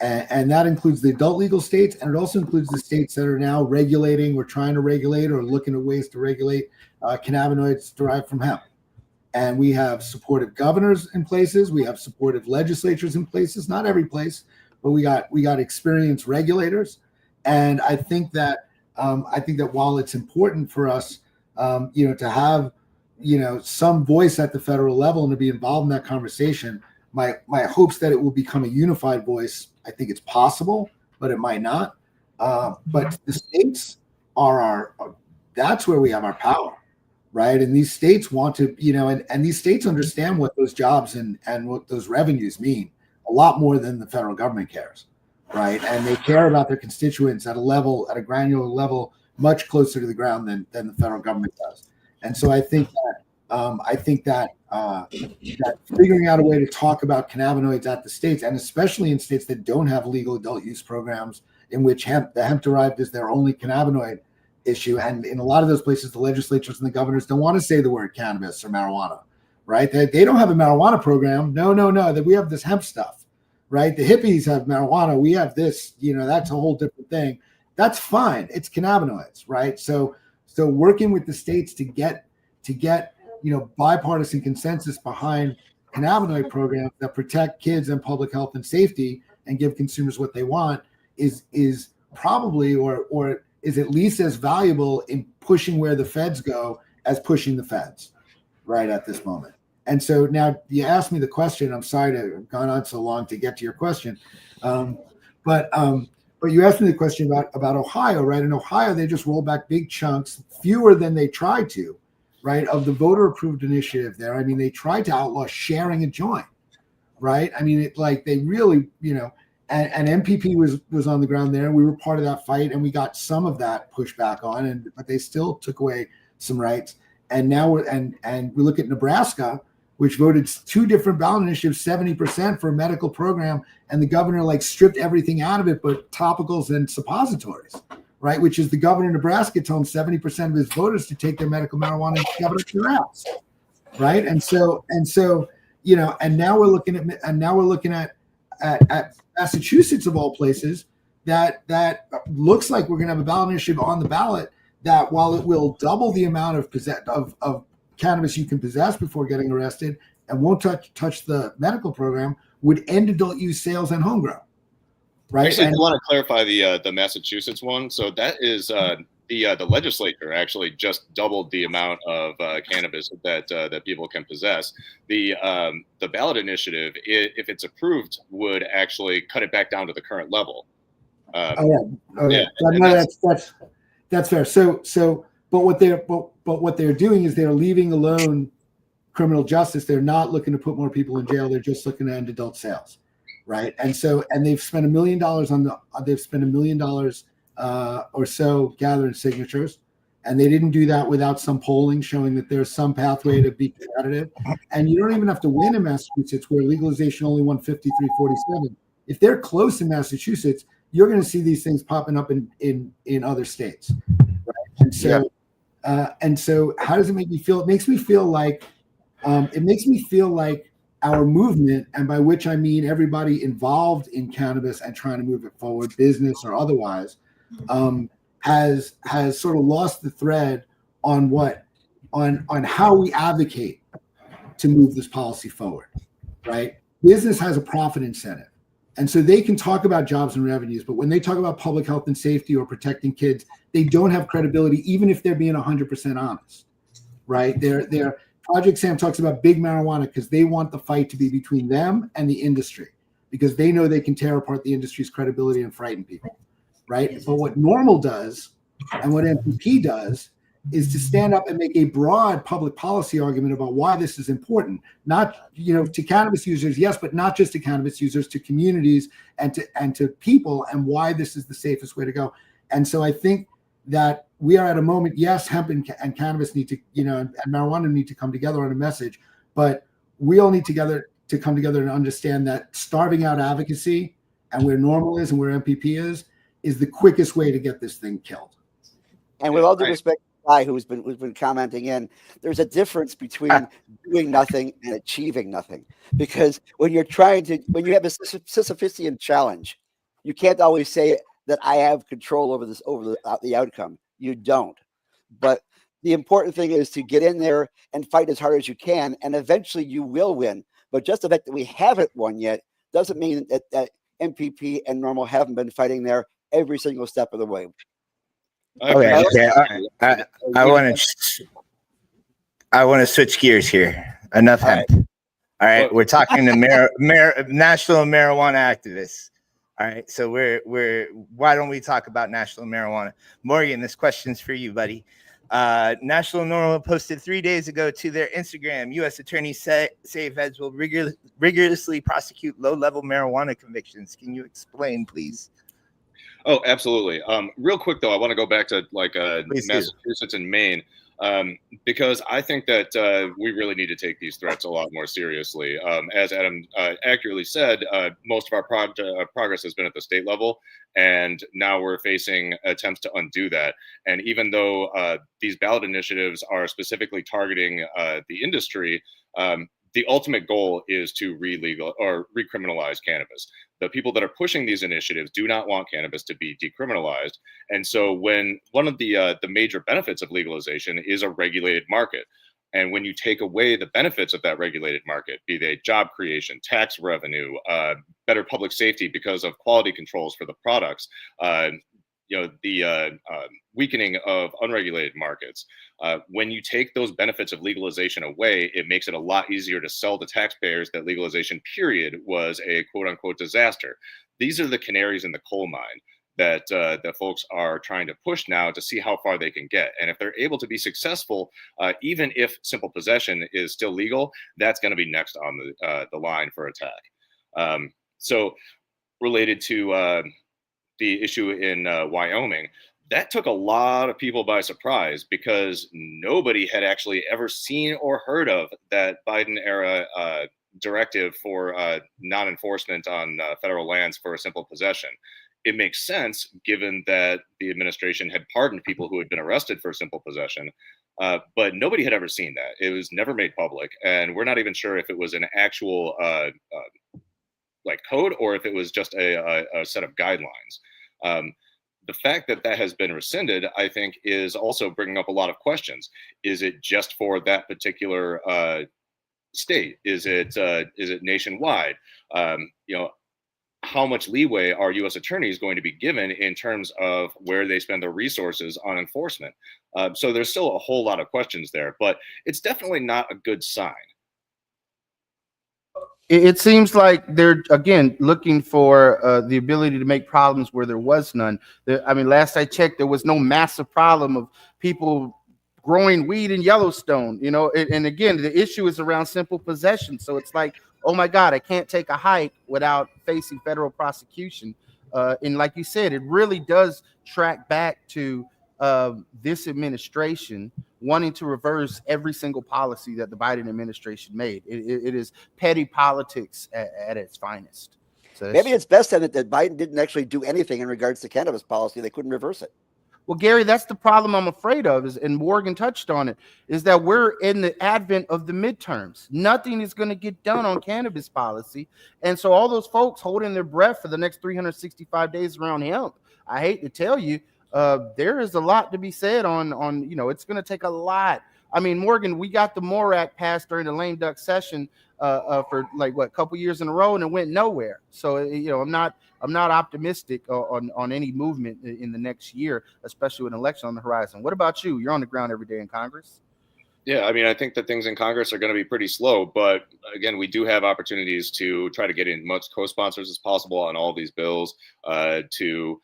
and that includes the adult legal states, and it also includes the states that are now regulating or trying to regulate or looking at ways to regulate cannabinoids derived from hemp. And we have supportive governors in places. We have supportive legislatures in places. Not every place, but we got experienced regulators. And I think that while it's important for us, to have some voice at the federal level and to be involved in that conversation, my hopes that it will become a unified voice. I think it's possible, but it might not. But the states that's where we have our power. Right. And these states want to, and these states understand what those jobs and what those revenues mean a lot more than the federal government cares. Right. And they care about their constituents at a granular level, much closer to the ground than the federal government does. And so I think that figuring out a way to talk about cannabinoids at the states, and especially in states that don't have legal adult use programs in which the hemp derived is their only cannabinoid issue, and in a lot of those places, the legislatures and the governors don't want to say the word cannabis or marijuana, right? They don't have a marijuana program. No, that we have this hemp stuff, right? The hippies have marijuana. We have this, that's a whole different thing. That's fine. It's cannabinoids, right? So working with the states to get bipartisan consensus behind cannabinoid programs that protect kids and public health and safety and give consumers what they want is probably or is at least as valuable in pushing where the feds go as pushing the feds right at this moment. And so now you asked me the question. I'm sorry to have gone on so long to get to your question. But you asked me the question about Ohio, right? In Ohio, they just rolled back big chunks, fewer than they tried to, right, of the voter-approved initiative there. I mean, they tried to outlaw sharing a joint, right? I mean, they really, and MPP was on the ground there. We were part of that fight, and we got some of that pushback on, but they still took away some rights. And now we look at Nebraska, which voted 2 different ballot initiatives, 70% for a medical program, and the governor stripped everything out of it but topicals and suppositories, right? Which is the governor of Nebraska telling 70% of his voters to take their medical marijuana and shove it up their ass, right? And so and now we're looking at Massachusetts, of all places, that looks like we're going to have a ballot initiative on the ballot that, while it will double the amount of cannabis you can possess before getting arrested and won't touch the medical program, would end adult use sales and homegrown. Right. Actually, I want to clarify the Massachusetts one. So that is the legislature actually just doubled the amount of cannabis that people can possess. The ballot initiative, if it's approved, would actually cut it back down to the current level. Oh yeah, okay. Yeah, No, that's fair. But what they're doing is they're leaving alone criminal justice. They're not looking to put more people in jail. They're just looking to end adult sales, right? And they've spent $1 million or so gathering signatures, and they didn't do that without some polling showing that there's some pathway to be competitive. And you don't even have to win in Massachusetts, where legalization only won 53-47. If they're close in Massachusetts, you're going to see these things popping up in other states, right? And so how does it make me feel? It makes me feel like our movement, and by which I mean everybody involved in cannabis and trying to move it forward, business or otherwise, has sort of lost the thread on how we advocate to move this policy forward, right? Business has a profit incentive, and so they can talk about jobs and revenues, but when they talk about public health and safety or protecting kids, they don't have credibility, even if they're being 100% honest, right? They're Project Sam talks about big marijuana because they want the fight to be between them and the industry, because they know they can tear apart the industry's credibility and frighten people, right? But what NORML does and what MPP does is to stand up and make a broad public policy argument about why this is important, not to cannabis users, yes, but not just to cannabis users, to communities and to people, and why this is the safest way to go. And so I think that we are at a moment, yes, hemp and cannabis need to, and marijuana need to come together on a message, but we all need to come together and understand that starving out advocacy and where NORML is and where MPP is the quickest way to get this thing killed. And with all due respect, guy who's been commenting in, there's a difference between doing nothing and achieving nothing. Because when you have a Sisyphean challenge, you can't always say that I have control over the outcome. You don't. But the important thing is to get in there and fight as hard as you can, and eventually you will win. But just the fact that we haven't won yet doesn't mean that MPP and NORML haven't been fighting there every single step of the way. Okay. I want to switch gears here. Enough hemp. All right, we're talking to national marijuana activists. All right, so why don't we talk about national marijuana? Morgan, this question's for you, buddy. National NORML posted 3 days ago to their Instagram, U.S. attorneys say feds will rigorously prosecute low-level marijuana convictions. Can you explain, please? Oh, absolutely. Real quick, though, I want to go back to Massachusetts and Maine, because I think that we really need to take these threats a lot more seriously. As Adam accurately said, most of our progress has been at the state level, and now we're facing attempts to undo that. And even though these ballot initiatives are specifically targeting the industry, the ultimate goal is to recriminalize cannabis. The people that are pushing these initiatives do not want cannabis to be decriminalized. And so when one of the major benefits of legalization is a regulated market, and when you take away the benefits of that regulated market, be they job creation, tax revenue, better public safety because of quality controls for the products, the weakening of unregulated markets. When you take those benefits of legalization away, it makes it a lot easier to sell to taxpayers that legalization period was a quote unquote disaster. These are the canaries in the coal mine that folks are trying to push now to see how far they can get. And if they're able to be successful, even if simple possession is still legal, that's going to be next on the line for attack. So related to the issue in Wyoming, that took a lot of people by surprise, because nobody had actually ever seen or heard of that Biden era directive for non-enforcement on federal lands for a simple possession. It makes sense given that the administration had pardoned people who had been arrested for simple possession, but nobody had ever seen that. It was never made public, and we're not even sure if it was an actual code or if it was just a set of guidelines. The fact that that has been rescinded, I think, is also bringing up a lot of questions. Is it just for that particular state? Is it nationwide? how much leeway are U.S. attorneys going to be given in terms of where they spend their resources on enforcement? So there's still a whole lot of questions there, but it's definitely not a good sign. It seems like they're again looking for the ability to make problems where there was none. I mean, last I checked, there was no massive problem of people growing weed in Yellowstone. You know, and again, the issue is around simple possession. So it's like, oh my God, I can't take a hike without facing federal prosecution. And like you said, it really does track back to this administration wanting to reverse every single policy that the Biden administration made. It is petty politics at its finest. So Maybe it's best then that Biden didn't actually do anything in regards to cannabis policy. They couldn't reverse it. Well, Gary, that's the problem I'm afraid of, and Morgan touched on it, is that we're in the advent of the midterms. Nothing is going to get done on cannabis policy. And so all those folks holding their breath for the next 365 days around hemp, I hate to tell you, there is a lot to be said on, you know, it's going to take a lot. I mean, Morgan, we got the MORE Act passed during the lame duck session for like what, a couple years in a row, and it went nowhere. So, you know, I'm not optimistic on any movement in the next year, especially with an election on the horizon. What about you? You're on the ground every day in Congress. Yeah, I mean, I think that things in Congress are going to be pretty slow, but again, we do have opportunities to try to get in much co-sponsors as possible on all these bills, to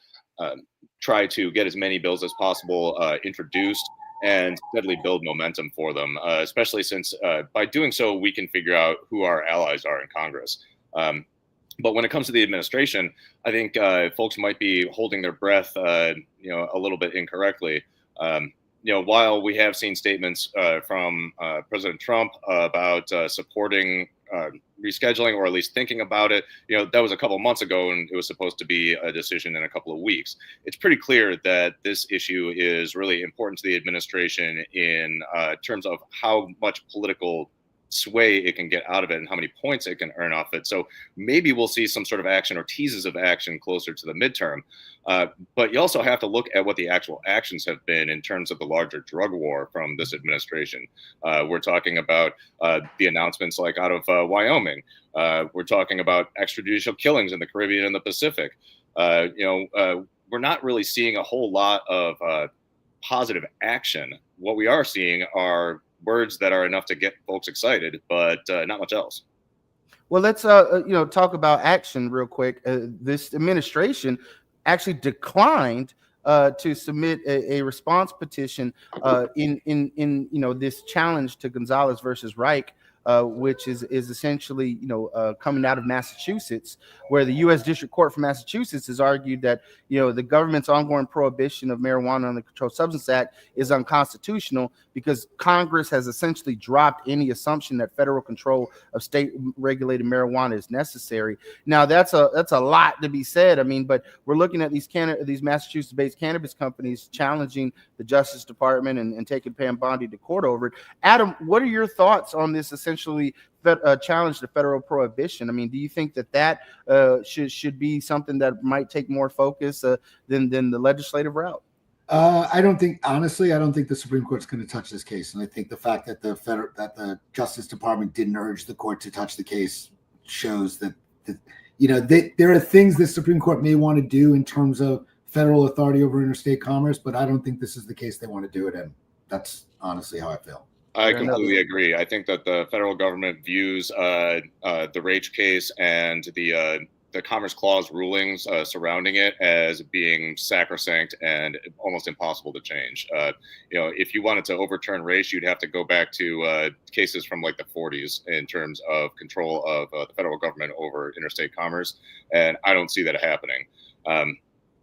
try to get as many bills as possible introduced and steadily build momentum for them, especially since by doing so, we can figure out who our allies are in Congress. But when it comes to the administration, I think folks might be holding their breath, you know, a little bit incorrectly. You know, while we have seen statements from President Trump about supporting rescheduling, or at least thinking about it, you know, that was a couple of months ago, and it was supposed to be a decision in a couple of weeks. It's pretty clear that this issue is really important to the administration in terms of how much political sway it can get out of it and how many points it can earn off it. So maybe we'll see some sort of action or teases of action closer to the midterm. But you also have to look at what the actual actions have been in terms of the larger drug war from this administration. We're talking about the announcements like out of Wyoming. We're talking about extrajudicial killings in the Caribbean and the Pacific. You know, we're not really seeing a whole lot of positive action. What we are seeing are words that are enough to get folks excited, but not much else. Well, let's you know, talk about action real quick. This administration actually declined to submit a response petition in you know, this challenge to Gonzalez versus Reich, which is essentially, you know, coming out of Massachusetts, where the U.S. District Court for Massachusetts has argued that, you know, the government's ongoing prohibition of marijuana on the Controlled Substance Act is unconstitutional because Congress has essentially dropped any assumption that federal control of state-regulated marijuana is necessary. Now, that's a lot to be said. I mean, but we're looking at these Massachusetts-based cannabis companies challenging the Justice Department and taking Pam Bondi to court over it. Adam, what are your thoughts on this essentially challenge to federal prohibition? I mean, do you think that should be something that might take more focus than the legislative route? I don't think the Supreme Court's going to touch this case, and I think the fact that the Justice Department didn't urge the court to touch the case shows that you know, there are things the Supreme Court may want to do in terms of federal authority over interstate commerce, but I don't think this is the case they want to do it in. That's honestly how I feel. I completely agree. I think that the federal government views the Raich case and the Commerce Clause rulings surrounding it as being sacrosanct and almost impossible to change. You know, if you wanted to overturn Raich, you'd have to go back to cases from like the 40s in terms of control of the federal government over interstate commerce, and I don't see that happening.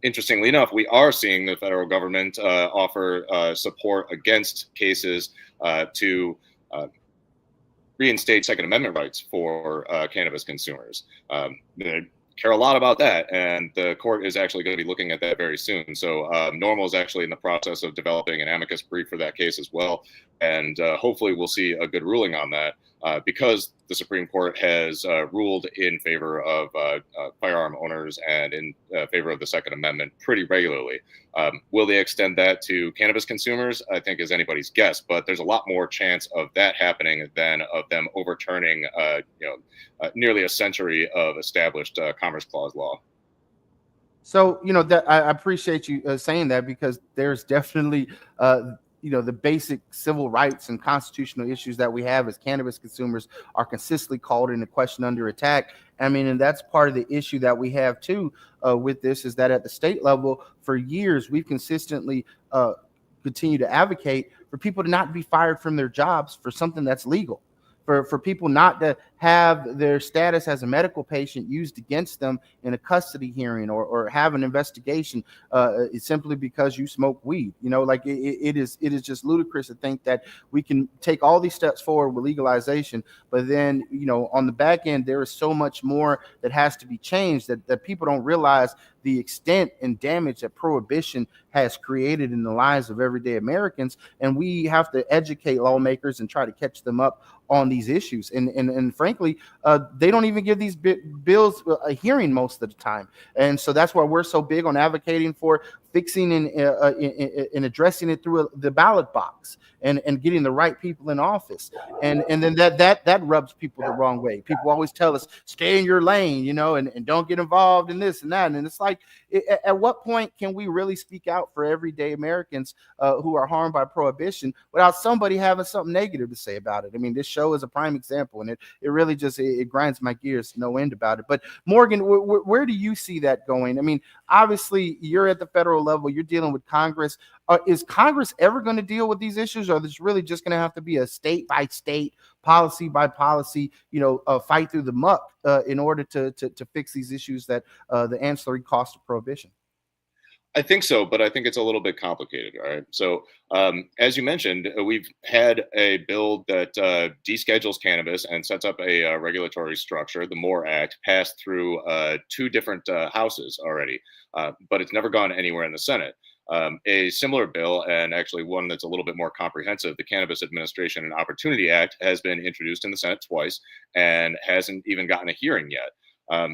Interestingly enough, we are seeing the federal government offer support against cases to reinstate Second Amendment rights for cannabis consumers. They care a lot about that, and the court is actually going to be looking at that very soon. So NORML is actually in the process of developing an amicus brief for that case as well, and hopefully we'll see a good ruling on that. because the Supreme Court has ruled in favor of firearm owners and in favor of the Second Amendment pretty regularly. Will they extend that to cannabis consumers? I think is anybody's guess, but there's a lot more chance of that happening than of them overturning, nearly a century of established Commerce Clause law. So, that I appreciate you saying that, because there's definitely, the basic civil rights and constitutional issues that we have as cannabis consumers are consistently called into question, under attack. I mean, and that's part of the issue that we have too with this, is that at the state level, for years, we've consistently continued to advocate for people to not be fired from their jobs for something that's legal. For people not to have their status as a medical patient used against them in a custody hearing, or have an investigation simply because you smoke weed. It is just ludicrous to think that we can take all these steps forward with legalization, but then, on the back end, there is so much more that has to be changed that people don't realize the extent and damage that prohibition has created in the lives of everyday Americans. And we have to educate lawmakers and try to catch them up on these issues. And frankly, they don't even give these bills a hearing most of the time. And so that's why we're so big on advocating for fixing and addressing it through the ballot box and getting the right people in office. And then that rubs people the wrong way. People always tell us, stay in your lane, and don't get involved in this and that. And it's like, at what point can we really speak out for everyday Americans who are harmed by prohibition without somebody having something negative to say about it? I mean, this show is a prime example, and it really just it grinds my gears to no end about it. But Morgan, where do you see that going? I mean, obviously you're at the federal level, you're dealing with Congress. Is Congress ever going to deal with these issues, or is this really just going to have to be a state by state, policy by policy, fight through the muck in order to fix these issues that the ancillary cost of prohibition? I think so, but I think it's a little bit complicated. All right. So, as you mentioned, we've had a bill that deschedules cannabis and sets up a regulatory structure. The MORE Act passed through 2 different houses already, but it's never gone anywhere in the Senate. A similar bill, and actually one that's a little bit more comprehensive, the Cannabis Administration and Opportunity Act, has been introduced in the Senate twice and hasn't even gotten a hearing yet.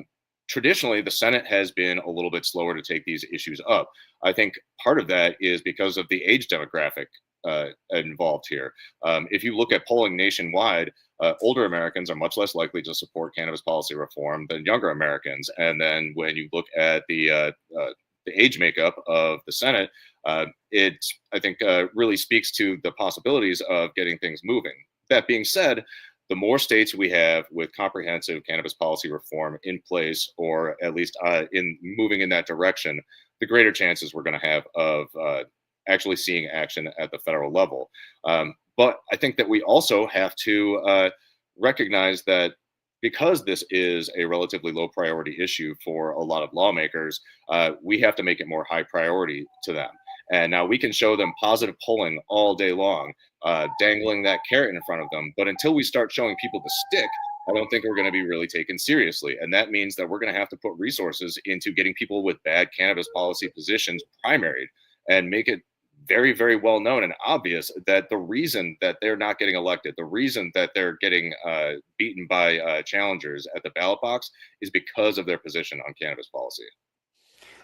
Traditionally, the Senate has been a little bit slower to take these issues up. I think part of that is because of the age demographic involved here. If you look at polling nationwide, older Americans are much less likely to support cannabis policy reform than younger Americans. And then when you look at the age makeup of the Senate, it, I think, really speaks to the possibilities of getting things moving. That being said, the more states we have with comprehensive cannabis policy reform in place, or at least in moving in that direction, the greater chances we're going to have of actually seeing action at the federal level. But I think that we also have to recognize that because this is a relatively low priority issue for a lot of lawmakers, we have to make it more high priority to them. And now we can show them positive polling all day long, dangling that carrot in front of them. But until we start showing people the stick, I don't think we're going to be really taken seriously. And that means that we're going to have to put resources into getting people with bad cannabis policy positions primaried and make it very, very well known and obvious that the reason that they're not getting elected, the reason that they're getting beaten by challengers at the ballot box is because of their position on cannabis policy.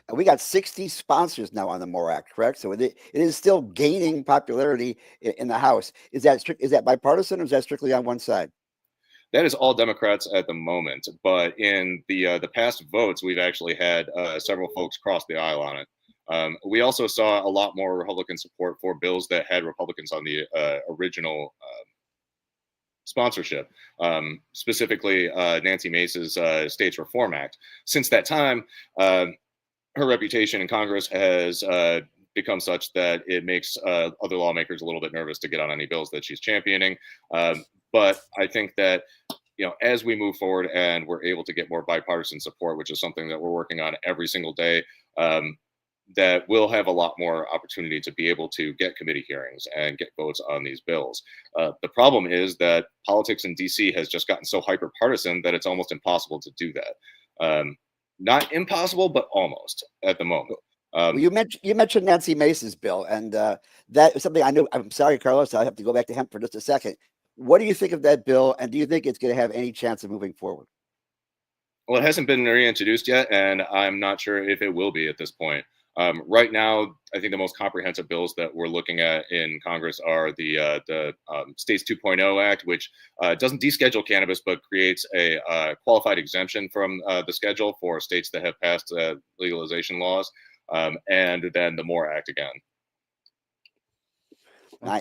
And we got 60 sponsors now on the MORE Act, correct? So it is still gaining popularity in the House. Is that bipartisan, or is that strictly on one side? That is all Democrats at the moment. But in the past votes, we've actually had several folks cross the aisle on it. We also saw a lot more Republican support for bills that had Republicans on the original sponsorship, specifically Nancy Mace's States Reform Act. Since that time, her reputation in Congress has become such that it makes other lawmakers a little bit nervous to get on any bills that she's championing. But I think that, as we move forward and we're able to get more bipartisan support, which is something that we're working on every single day, that we'll have a lot more opportunity to be able to get committee hearings and get votes on these bills. The problem is that politics in DC has just gotten so hyper partisan that it's almost impossible to do that. Not impossible, but almost at the moment. Well, you mentioned Nancy Mace's bill, and that is something I know. I'm sorry, Carlos, I have to go back to hemp for just a second. What do you think of that bill, and do you think it's going to have any chance of moving forward? Well, it hasn't been reintroduced yet, and I'm not sure if it will be at this point. Right now, I think the most comprehensive bills that we're looking at in Congress are the States 2.0 Act, which doesn't deschedule cannabis, but creates a qualified exemption from the schedule for states that have passed legalization laws, and then the MORE Act again.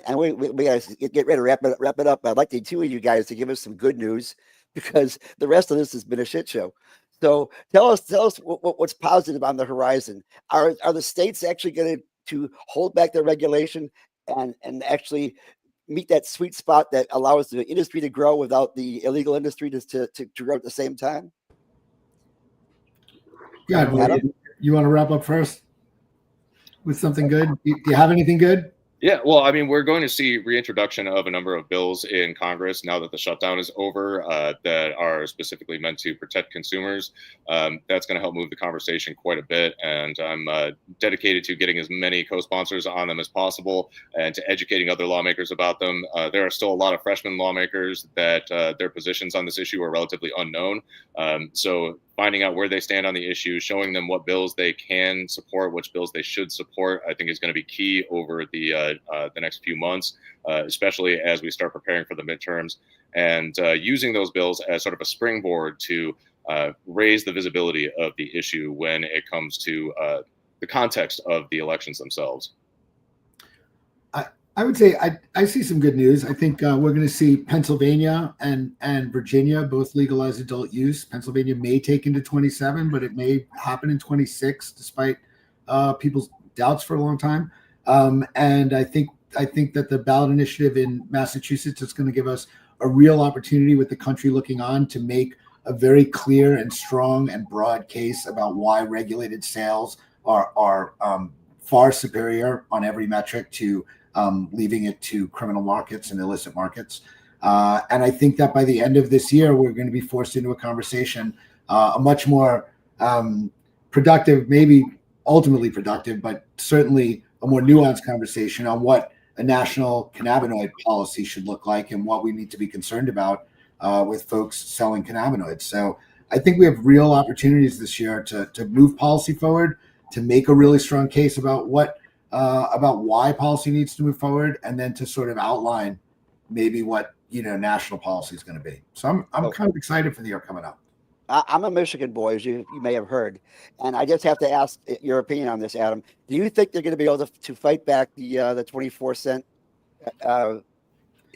And we got to get ready to wrap it up. I'd like the two of you guys to give us some good news, because the rest of this has been a shit show. So tell us what's positive on the horizon. Are the states actually going to hold back their regulation and actually meet that sweet spot that allows the industry to grow without the illegal industry to grow at the same time? Yeah, Adam? You want to wrap up first with something good? Do you have anything good? Yeah, well, I mean, we're going to see reintroduction of a number of bills in Congress now that the shutdown is over that are specifically meant to protect consumers. That's going to help move the conversation quite a bit, and I'm dedicated to getting as many co-sponsors on them as possible and to educating other lawmakers about them. There are still a lot of freshman lawmakers that their positions on this issue are relatively unknown. So finding out where they stand on the issue, showing them what bills they can support, which bills they should support, I think is going to be key over the next few months, especially as we start preparing for the midterms, and using those bills as sort of a springboard to raise the visibility of the issue when it comes to the context of the elections themselves. I would say I see some good news. I think we're going to see Pennsylvania and Virginia both legalize adult use. Pennsylvania may take into 27, but it may happen in 26, despite people's doubts for a long time. And I think that the ballot initiative in Massachusetts is going to give us a real opportunity, with the country looking on, to make a very clear and strong and broad case about why regulated sales are far superior on every metric to leaving it to criminal markets and illicit markets. And I think that by the end of this year, we're going to be forced into a conversation, a much more productive, maybe ultimately productive, but certainly a more nuanced conversation on what a national cannabinoid policy should look like and what we need to be concerned about with folks selling cannabinoids. So I think we have real opportunities this year to move policy forward, to make a really strong case about why policy needs to move forward, and then to sort of outline maybe what national policy is going to be. So I'm kind of excited for the year coming up. I'm a Michigan boy, as you may have heard, and I just have to ask your opinion on this, Adam. Do you think they're going to be able to fight back the 24-cent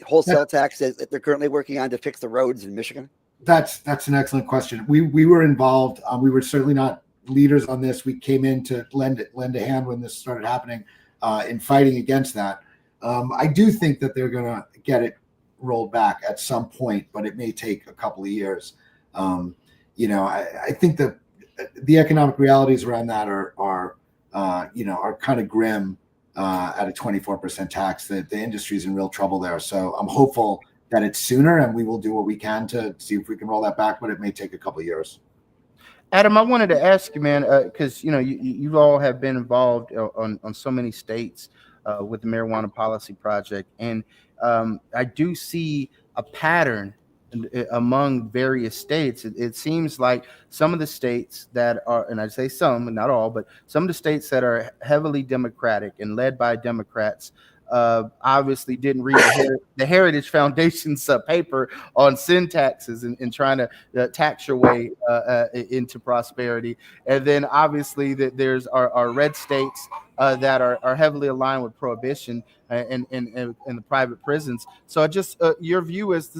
wholesale tax that they're currently working on to fix the roads in Michigan? That's an excellent question. We were involved. We were certainly not leaders on this. We came in to lend a hand when this started happening in fighting against that. I do think that they're going to get it rolled back at some point, but it may take a couple of years. I think that the economic realities around that are kind of grim at a 24% tax. That the industry's in real trouble there. So I'm hopeful that it's sooner, and we will do what we can to see if we can roll that back, but it may take a couple of years. Adam, I wanted to ask you, man, because you all have been involved on so many states with the Marijuana Policy Project, and I do see a pattern among various states. It seems like some of the states that are, and I say some, not all, but some of the states that are heavily Democratic and led by Democrats obviously didn't read the Heritage Foundation's paper on sin taxes and trying to tax your way into prosperity. And then obviously there's our red states that are heavily aligned with prohibition and the private prisons. So just your view is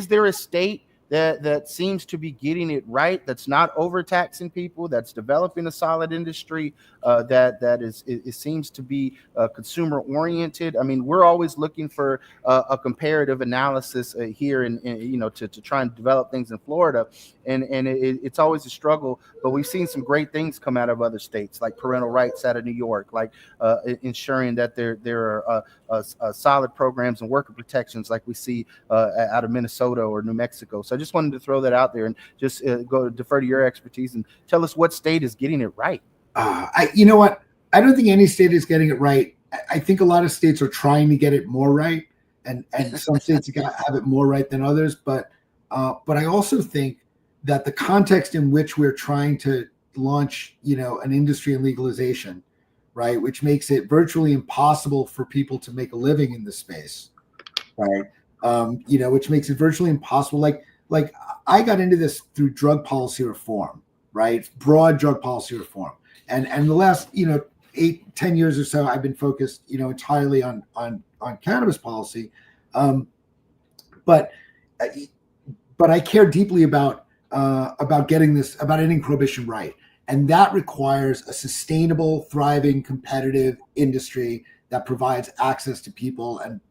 there a state that seems to be getting it right, that's not overtaxing people, that's developing a solid industry, it seems to be consumer oriented? I mean, we're always looking for a comparative analysis here and to try and develop things in Florida, and it's always a struggle, but we've seen some great things come out of other states, like parental rights out of New York, like ensuring that there are solid programs and worker protections like we see out of Minnesota or New Mexico. So I just wanted to throw that out there and just defer to your expertise and tell us what state is getting it right. You know what? I don't think any state is getting it right. I think a lot of states are trying to get it more right. and some states have it more right than others. But I also think that the context in which we're trying to launch, an industry in legalization, right, which makes it virtually impossible for people to make a living in this space, right? Which makes it virtually impossible. Like I got into this through drug policy reform, right? Broad drug policy reform, and the last 8-10 years or so, I've been focused entirely on cannabis policy, but I care deeply about getting prohibition right. And that requires a sustainable, thriving, competitive industry that provides access to people and,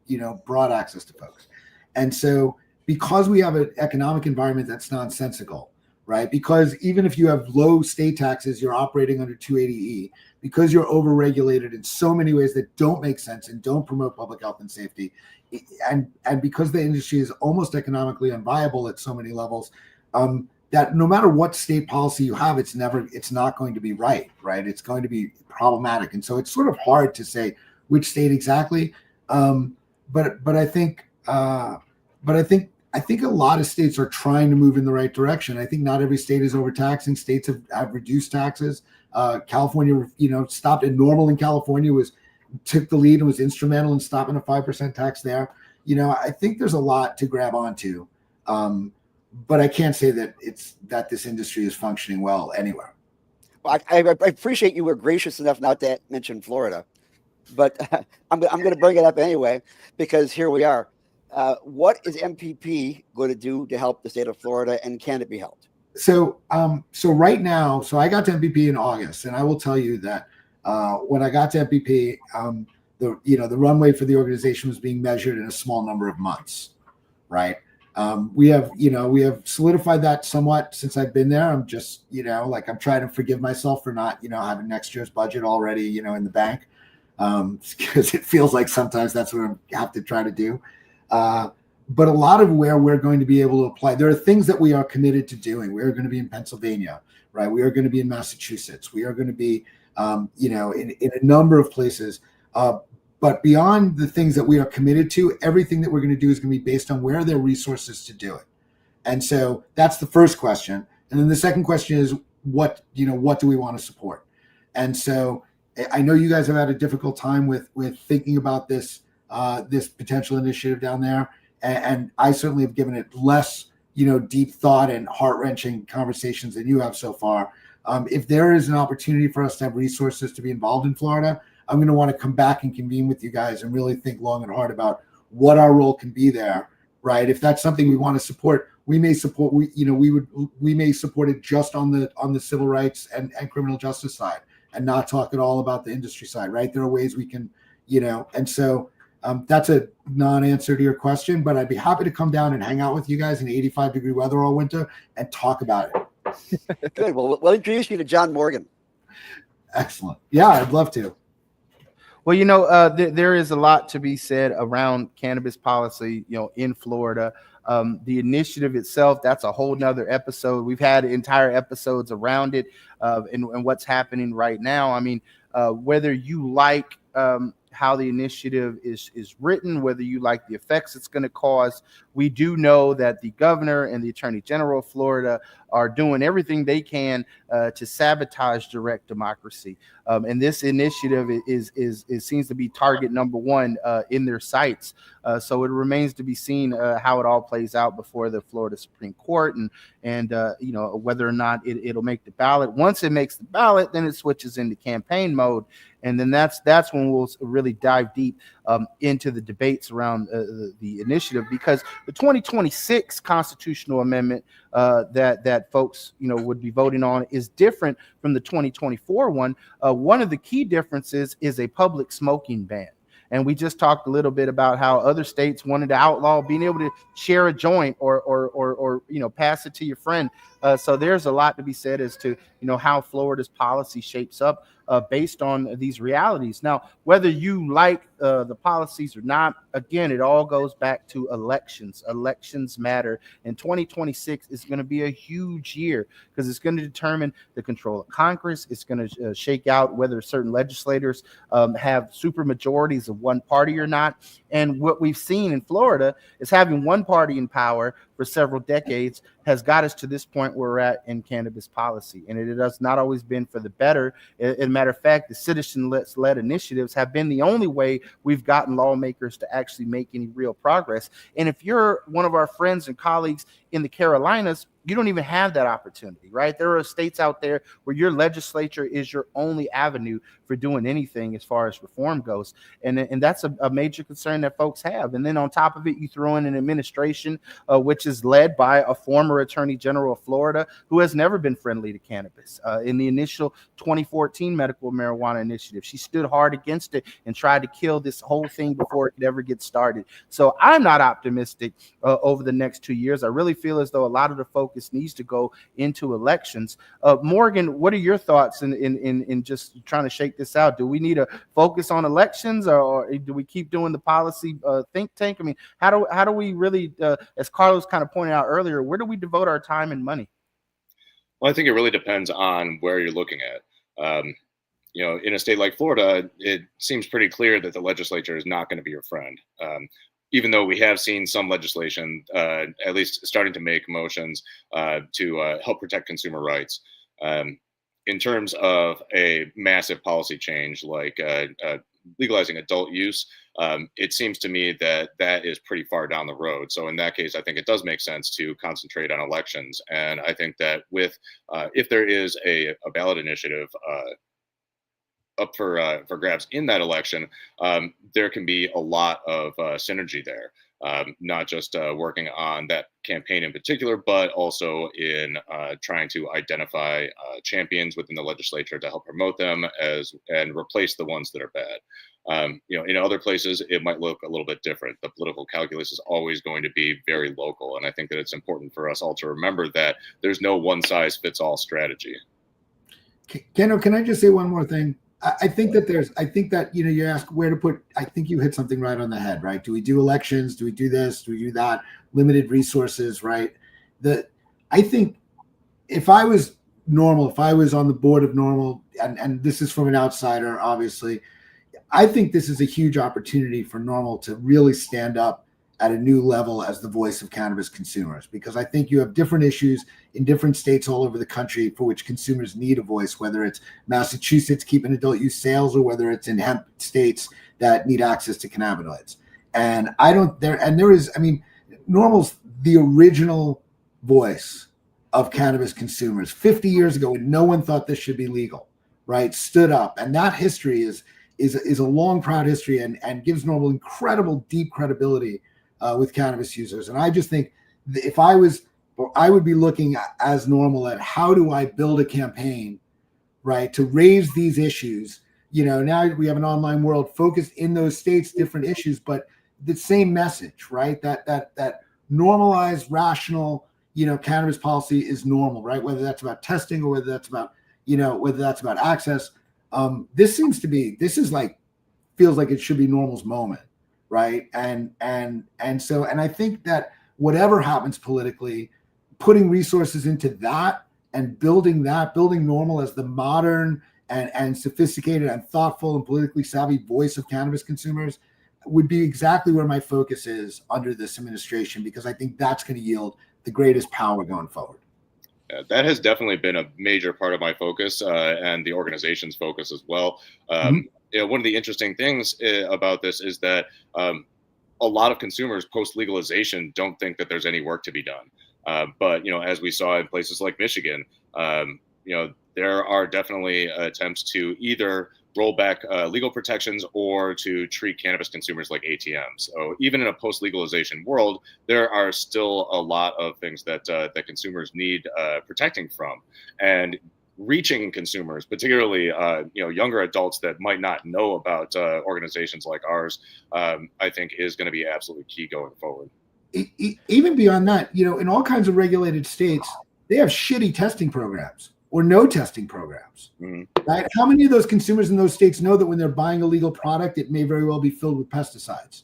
broad access to folks. And so because we have an economic environment that's nonsensical, right? Because even if you have low state taxes, you're operating under 280E, because you're overregulated in so many ways that don't make sense and don't promote public health and safety. And because the industry is almost economically unviable at so many levels, that no matter what state policy you have, it's not going to be right? It's going to be problematic. And so it's sort of hard to say which state exactly. But I think a lot of states are trying to move in the right direction. I think not every state is overtaxing. States have reduced taxes. California, stopped at normal in California took the lead and was instrumental in stopping a 5% tax there. I think there's a lot to grab onto. But I can't say that this industry is functioning well anywhere. Well, I appreciate you were gracious enough not to mention Florida, but I'm going to bring it up anyway, because here we are. What is MPP going to do to help the state of Florida, and can it be helped? So right now, I got to MPP in August, and I will tell you that when I got to MPP, the runway for the organization was being measured in a small number of months, right? We have solidified that somewhat since I've been there. I'm just, I'm trying to forgive myself for not, having next year's budget already, in the bank, because it feels like sometimes that's what I have to try to do. But a lot of where we're going to be able to apply, there are things that we are committed to doing. We are going to be in Pennsylvania, right? We are going to be in Massachusetts. We are going to be, in a number of places. But beyond the things that we are committed to, everything that we're going to do is going to be based on where there are resources to do it. And so that's the first question. And then the second question is, what do we want to support? And so I know you guys have had a difficult time with thinking about this potential initiative down there. And I certainly have given it less, deep thought and heart-wrenching conversations than you have so far. If there is an opportunity for us to have resources to be involved in Florida, I'm going to want to come back and convene with you guys and really think long and hard about what our role can be there, right? If that's something we want to support, we may support. We may support it just on the civil rights and criminal justice side, and not talk at all about the industry side, right? There are ways we can, and so that's a non-answer to your question. But I'd be happy to come down and hang out with you guys in 85-degree weather all winter and talk about it. Good. Well, we'll introduce you to John Morgan. Excellent. Yeah, I'd love to. Well, there is a lot to be said around cannabis policy, in Florida. The initiative itself, that's a whole nother episode. We've had entire episodes around it and what's happening right now. I mean, whether you like how the initiative is written, whether you like the effects it's going to cause, we do know that the governor and the attorney general of Florida are doing everything they can to sabotage direct democracy. And this initiative seems to be target number one in their sights. So it remains to be seen how it all plays out before the Florida Supreme Court, and whether or not it'll make the ballot. Once it makes the ballot, then it switches into campaign mode. And then that's when we'll really dive deep into the debates around the initiative, because the 2026 constitutional amendment that folks would be voting on is different from the 2024 one. One of the key differences is a public smoking ban. And we just talked a little bit about how other states wanted to outlaw being able to share a joint or pass it to your friend. So there's a lot to be said as to, how Florida's policy shapes up based on these realities. Now, whether you like the policies or not, again, it all goes back to elections. Elections matter, and 2026 is going to be a huge year because it's going to determine the control of Congress. It's going to shake out whether certain legislators have super majorities of one party or not. And what we've seen in Florida is having one party in power for several decades has got us to this point where we're at in cannabis policy. And it has not always been for the better. As a matter of fact, the citizen-led initiatives have been the only way we've gotten lawmakers to actually make any real progress. And if you're one of our friends and colleagues in the Carolinas, you don't even have that opportunity, right? There are states out there where your legislature is your only avenue for doing anything as far as reform goes. And that's a major concern that folks have. And then on top of it, you throw in an administration which is led by a former attorney general of Florida who has never been friendly to cannabis. In the initial 2014 medical marijuana initiative, she stood hard against it and tried to kill this whole thing before it could ever get started. So I'm not optimistic over the next 2 years. I really feel as though a lot of the focus needs to go into elections. Morgan, what are your thoughts in just trying to shake this out? Do we need to focus on elections, or do we keep doing the policy think tank? I mean, how do we really, as Carlos kind of pointed out earlier, where do we devote our time and money? Well, I think it really depends on where you're looking at. In a state like Florida, it seems pretty clear that the legislature is not going to be your friend. Even though we have seen some legislation, at least starting to make motions to help protect consumer rights. In terms of a massive policy change like legalizing adult use, it seems to me that that is pretty far down the road. So in that case, I think it does make sense to concentrate on elections. And I think that if there is a ballot initiative up for grabs in that election, there can be a lot of synergy there, not just working on that campaign in particular, but also in trying to identify champions within the legislature to help promote them and replace the ones that are bad. In other places, it might look a little bit different. The political calculus is always going to be very local. And I think that it's important for us all to remember that there's no one size fits all strategy. Keno, can I just say one more thing? I think that you ask where to put, I think you hit something right on the head, right? Do we do elections? Do we do this? Do we do that? Limited resources, right? I think if I was NORML, if I was on the board of NORML, and this is from an outsider, obviously, I think this is a huge opportunity for NORML to really stand up at a new level as the voice of cannabis consumers, because I think you have different issues in different states all over the country for which consumers need a voice, whether it's Massachusetts keeping adult use sales or whether it's in hemp states that need access to cannabinoids. And NORML's the original voice of cannabis consumers 50 years ago when no one thought this should be legal, right? Stood up. And that history is a long, proud history and gives NORML incredible deep credibility with cannabis users. And I just think if I would be looking as NORML at how do I build a campaign, right, to raise these issues. Now we have an online world focused in those states, different issues, but the same message, right? That normalized, rational, cannabis policy is normal, right? Whether that's about testing or whether that's about access. This feels like it should be NORML's moment, right? And I think that whatever happens politically, putting resources into that and building NORML as the modern and sophisticated and thoughtful and politically savvy voice of cannabis consumers would be exactly where my focus is under this administration, because I think that's going to yield the greatest power going forward. That has definitely been a major part of my focus and the organization's focus as well. One of the interesting things about this is that a lot of consumers post-legalization don't think that there's any work to be done. But as we saw in places like Michigan, there are definitely attempts to either roll back legal protections or to treat cannabis consumers like ATMs. So even in a post-legalization world, there are still a lot of things that consumers need protecting from. And reaching consumers, particularly younger adults that might not know about organizations like ours, I think is going to be absolutely key going forward. Even beyond that, in all kinds of regulated states, they have shitty testing programs or no testing programs. Right? How many of those consumers in those states know that when they're buying a legal product, it may very well be filled with pesticides?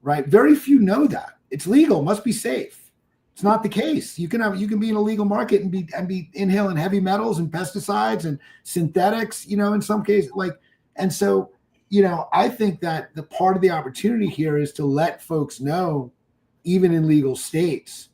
Right? Very few know that. It's legal, must be safe. It's not the case. You can be in a legal market and be inhaling heavy metals and pesticides and synthetics, in some cases. And so, I think that the part of the opportunity here is to let folks know, even in legal states,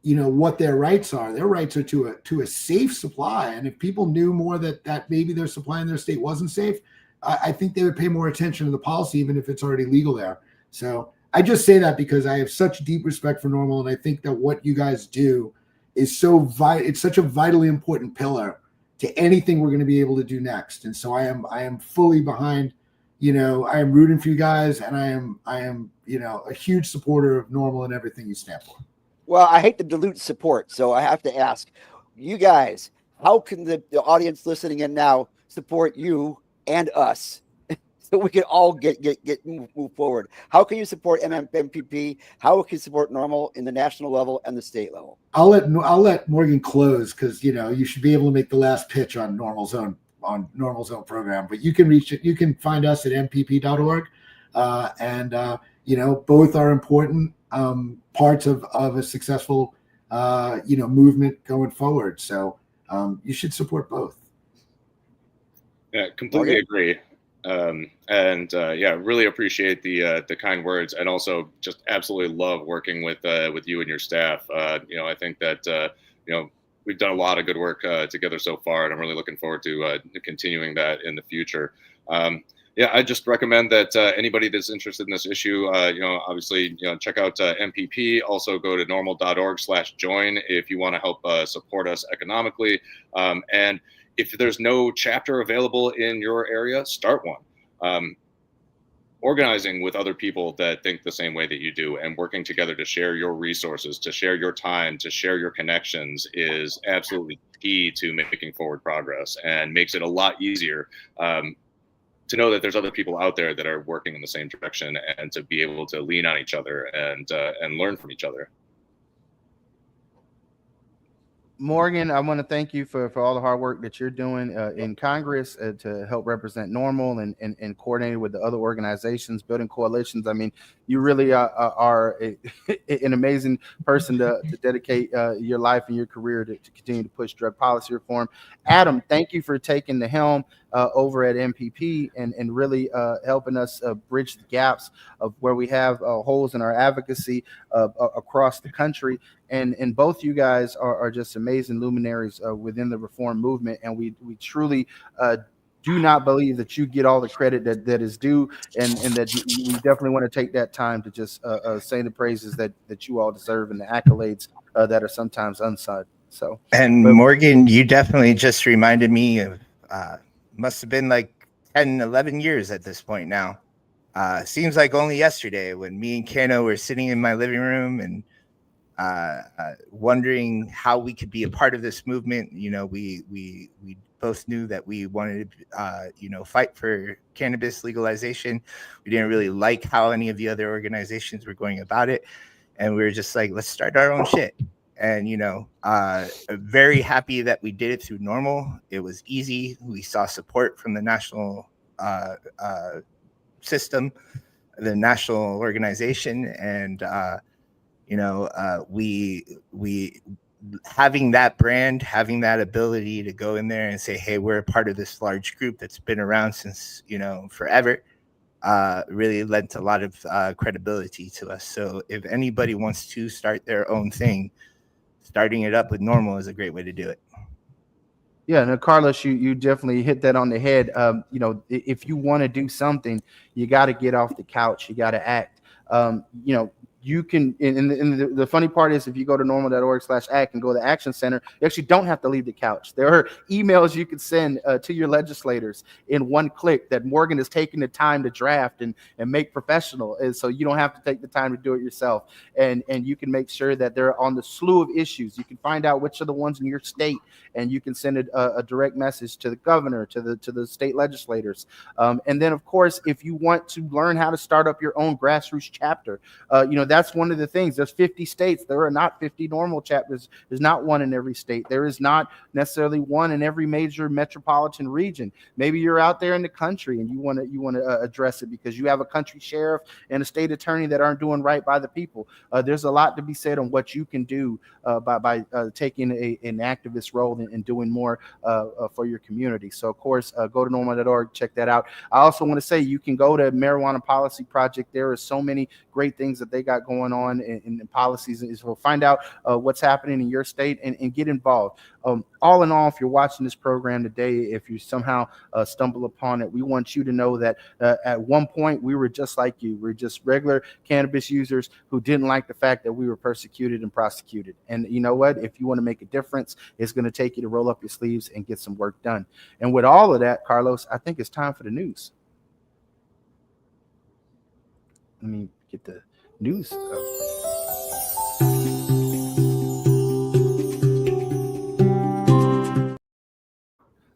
what their rights are. Their rights are to a safe supply. And if people knew more that maybe their supply in their state wasn't safe, I think they would pay more attention to the policy, even if it's already legal there. So I just say that because I have such deep respect for NORML, and I think that what you guys do is it's such a vitally important pillar to anything we're going to be able to do next. And so I am fully behind. I am rooting for you guys, and I am a huge supporter of NORML and everything you stand for. Well, I hate to dilute support, so I have to ask you guys, how can the audience listening in now support you and us so we can all move forward? How can you support MPP? How can you support NORML in the national level and the state level? I'll let Morgan close, because you should be able to make the last pitch on NORML's own program. But you can reach it. You can find us at mpp.org, and both are important parts of a successful movement going forward. So you should support both. Yeah, completely agree. Really appreciate the kind words, and also just absolutely love working with you and your staff. I think that we've done a lot of good work together so far, and I'm really looking forward to continuing that in the future. I just recommend that anybody that's interested in this issue, obviously, check out MPP. Also, go to norml.org/join if you want to help support us economically. And if there's no chapter available in your area, start one. Organizing with other people that think the same way that you do, and working together to share your resources, to share your time, to share your connections is absolutely key to making forward progress, and makes it a lot easier to know that there's other people out there that are working in the same direction, and to be able to lean on each other and learn from each other. Morgan, I want to thank you for all the hard work that you're doing in Congress to help represent NORML and coordinating with the other organizations, building coalitions. I mean, you really are an amazing person to dedicate your life and your career to continue to push drug policy reform. Adam, thank you for taking the helm over at MPP and really helping us bridge the gaps of where we have holes in our advocacy across the country. And both you guys are just amazing luminaries within the reform movement. And we truly do not believe that you get all the credit that is due, and that we definitely want to take that time to just say the praises that you all deserve, and the accolades that are sometimes unsung. So, Morgan, you definitely just reminded me of must have been like 10, 11 years at this point now. Seems like only yesterday when me and Kano were sitting in my living room and wondering how we could be a part of this movement. We both knew that we wanted to fight for cannabis legalization. We didn't really like how any of the other organizations were going about it, and we were just like, let's start our own shit. And very happy that we did it through NORML. It was easy. We saw support from the national system, the national organization, and we having that brand, having that ability to go in there and say, hey, we're a part of this large group that's been around since forever, really lent a lot of credibility to us. So if anybody wants to start their own thing, starting it up with NORML is a great way to do it. Yeah, no, Carlos, you definitely hit that on the head. If you want to do something, you got to get off the couch. You got to act. You can, and the funny part is, if you go to norml.org/act and go to the Action Center, you actually don't have to leave the couch. There are emails you can send to your legislators in one click that Morgan is taking the time to draft and make professional. And so you don't have to take the time to do it yourself. And you can make sure that they're on the slew of issues. You can find out which are the ones in your state, and you can send a direct message to the governor, to the state legislators. And then, of course, if you want to learn how to start up your own grassroots chapter, that's one of the things. There's 50 states. There are not 50 normal chapters. There's not one in every state. There is not necessarily one in every major metropolitan region. Maybe you're out there in the country and you want to address it because you have a country sheriff and a state attorney that aren't doing right by the people. There's a lot to be said on what you can do by taking an activist role and doing more for your community. So, of course, go to normal.org, check that out. I also want to say you can go to Marijuana Policy Project. There are so many great things that they got going on in policies. So find out what's happening in your state and get involved. All in all, if you're watching this program today, if you somehow stumble upon it, we want you to know that at one point we were just like you. We're just regular cannabis users who didn't like the fact that we were persecuted and prosecuted. And you know what? If you want to make a difference, it's going to take you to roll up your sleeves and get some work done. And with all of that, Carlos, I think it's time for the news. Let me get the news.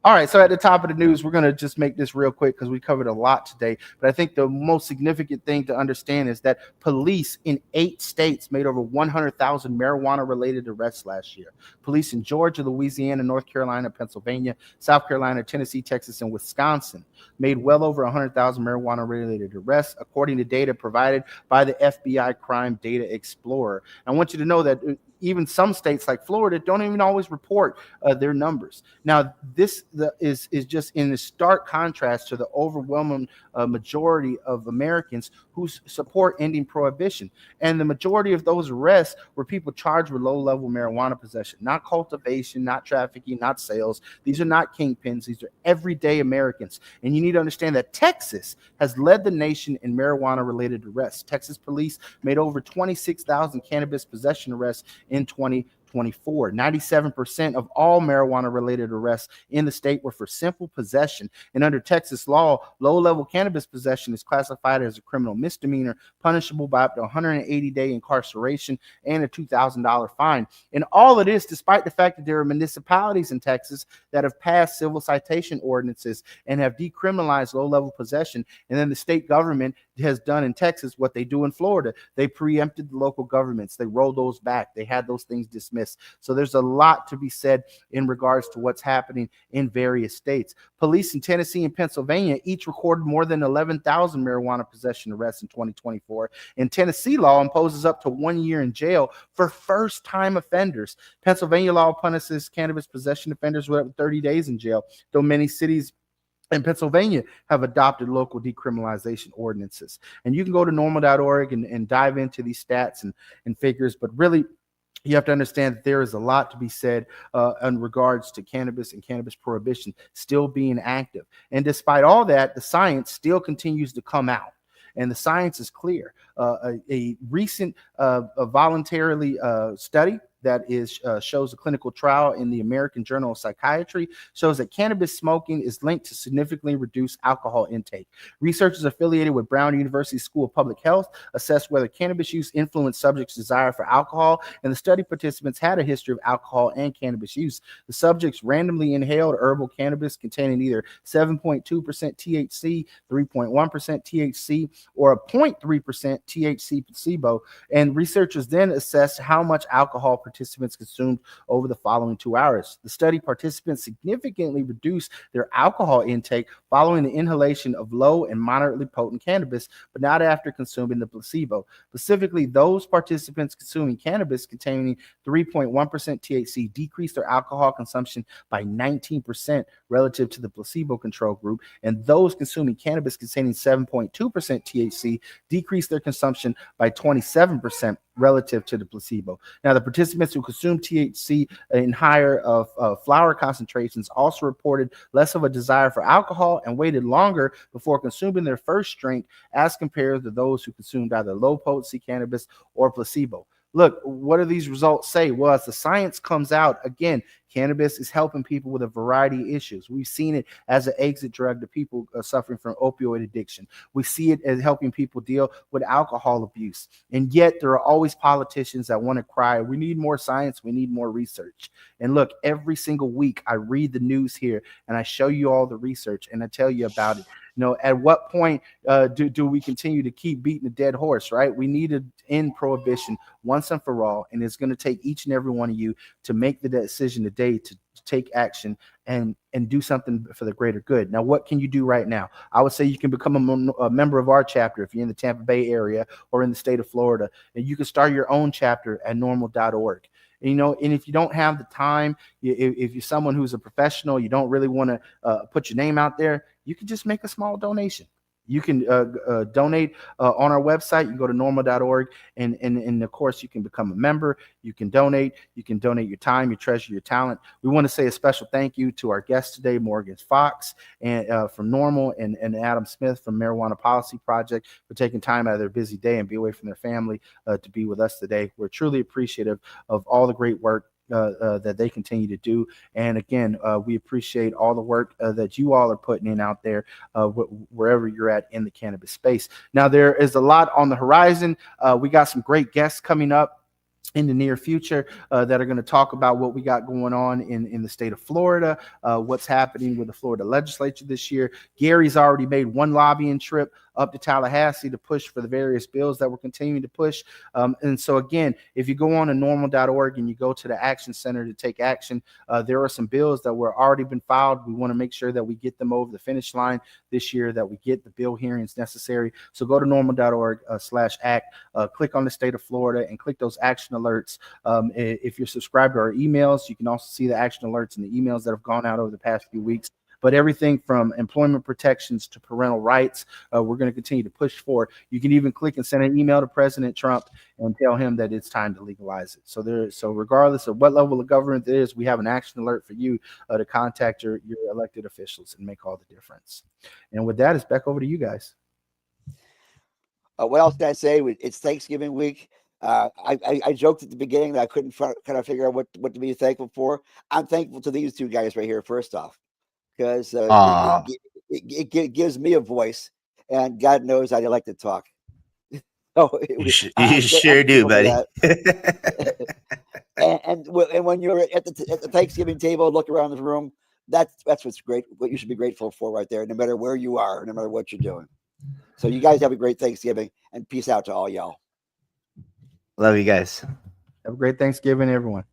All right, so at the top of the news, we're going to just make this real quick because we covered a lot today. But I think the most significant thing to understand is that police in 8 states made over 100,000 marijuana-related arrests last year. Police in Georgia, Louisiana, North Carolina, Pennsylvania, South Carolina, Tennessee, Texas, and Wisconsin made well over 100,000 marijuana-related arrests, according to data provided by the FBI Crime Data Explorer. I want you to know that even some states like Florida don't even always report their numbers. Now, this is just in stark contrast to the overwhelming majority of Americans who support ending prohibition. And the majority of those arrests were people charged with low-level marijuana possession, not cultivation, not trafficking, not sales. These are not kingpins. These are everyday Americans. And you need to understand that Texas has led the nation in marijuana-related arrests. Texas police made over 26,000 cannabis possession arrests in 2024. 97% of all marijuana-related arrests in the state were for simple possession. And under Texas law, low-level cannabis possession is classified as a criminal misdemeanor, punishable by up to 180-day incarceration and a $2,000 fine. And all of this, despite the fact that there are municipalities in Texas that have passed civil citation ordinances and have decriminalized low-level possession. And then the state government has done in Texas what they do in Florida. They preempted the local governments. They rolled those back. They had those things dismissed. So there's a lot to be said in regards to what's happening in various states. Police in Tennessee and Pennsylvania each recorded more than 11,000 marijuana possession arrests in 2024. And Tennessee law imposes up to 1 year in jail for first-time offenders. Pennsylvania law punishes cannabis possession offenders with up to 30 days in jail, though many cities in Pennsylvania have adopted local decriminalization ordinances. And you can go to normal.org and dive into these stats and figures, but really you have to understand that there is a lot to be said in regards to cannabis and cannabis prohibition still being active. And despite all that, the science still continues to come out. And the science is clear. A recent voluntarily study that shows a clinical trial in the American Journal of Psychiatry shows that cannabis smoking is linked to significantly reduced alcohol intake. Researchers affiliated with Brown University School of Public Health assessed whether cannabis use influenced subjects' desire for alcohol, and the study participants had a history of alcohol and cannabis use. The subjects randomly inhaled herbal cannabis containing either 7.2% THC, 3.1% THC, or a 0.3% THC placebo, and researchers then assessed how much alcohol participants consumed over the following 2 hours. The study participants significantly reduced their alcohol intake following the inhalation of low and moderately potent cannabis, but not after consuming the placebo. Specifically, those participants consuming cannabis containing 3.1% THC decreased their alcohol consumption by 19% relative to the placebo control group, and those consuming cannabis containing 7.2% THC decreased their consumption by 27% relative to the placebo. Now, the participants who consumed THC in higher flower concentrations also reported less of a desire for alcohol and waited longer before consuming their first drink as compared to those who consumed either low potency cannabis or placebo. Look, what do these results say? Well, as the science comes out, again, cannabis is helping people with a variety of issues. We've seen it as an exit drug to people suffering from opioid addiction. We see it as helping people deal with alcohol abuse. And yet there are always politicians that want to cry, we need more science, we need more research. And look, every single week I read the news here and I show you all the research and I tell you about it. At what point do we continue to keep beating a dead horse, right? We need to end prohibition once and for all, and it's going to take each and every one of you to make the decision today to take action and do something for the greater good. Now, what can you do right now? I would say you can become a member of our chapter if you're in the Tampa Bay area or in the state of Florida, and you can start your own chapter at normal.org. And if you don't have the time, if you're someone who's a professional, you don't really want to put your name out there, you can just make a small donation. You can donate on our website. You can go to normal.org, and of course, you can become a member. You can donate. You can donate your time, your treasure, your talent. We want to say a special thank you to our guests today, Morgan Fox and from Normal, and Adam Smith from Marijuana Policy Project, for taking time out of their busy day and be away from their family to be with us today. We're truly appreciative of all the great work that they continue to do. And again, we appreciate all the work that you all are putting in out there wherever you're at in the cannabis space. Now, there is a lot on the horizon. We got some great guests coming up in the near future that are going to talk about what we got going on in the state of Florida, what's happening with the Florida legislature this year. Gary's already made one lobbying trip up to Tallahassee to push for the various bills that we're continuing to push. And so again, if you go on to normal.org and you go to the Action Center to take action, there are some bills that were already been filed. We want to make sure that we get them over the finish line this year, that we get the bill hearings necessary. So go to normal.org/act, click on the state of Florida and click those action alerts. If you're subscribed to our emails, you can also see the action alerts and the emails that have gone out over the past few weeks. But everything from employment protections to parental rights, we're going to continue to push for. You can even click and send an email to President Trump and tell him that it's time to legalize it. So regardless of what level of government it is, we have an action alert for you to contact your elected officials and make all the difference. And with that, it's back over to you guys. What else can I say? It's Thanksgiving week. I joked at the beginning that I couldn't kind of figure out what to be thankful for. I'm thankful to these two guys right here, first off, because it gives me a voice, and God knows I like to talk. So you sure do, buddy. and when you're at the Thanksgiving table, look around the room. That's what's great. What you should be grateful for right there, no matter where you are, no matter what you're doing. So you guys have a great Thanksgiving, and peace out to all y'all. Love you guys. Have a great Thanksgiving, everyone.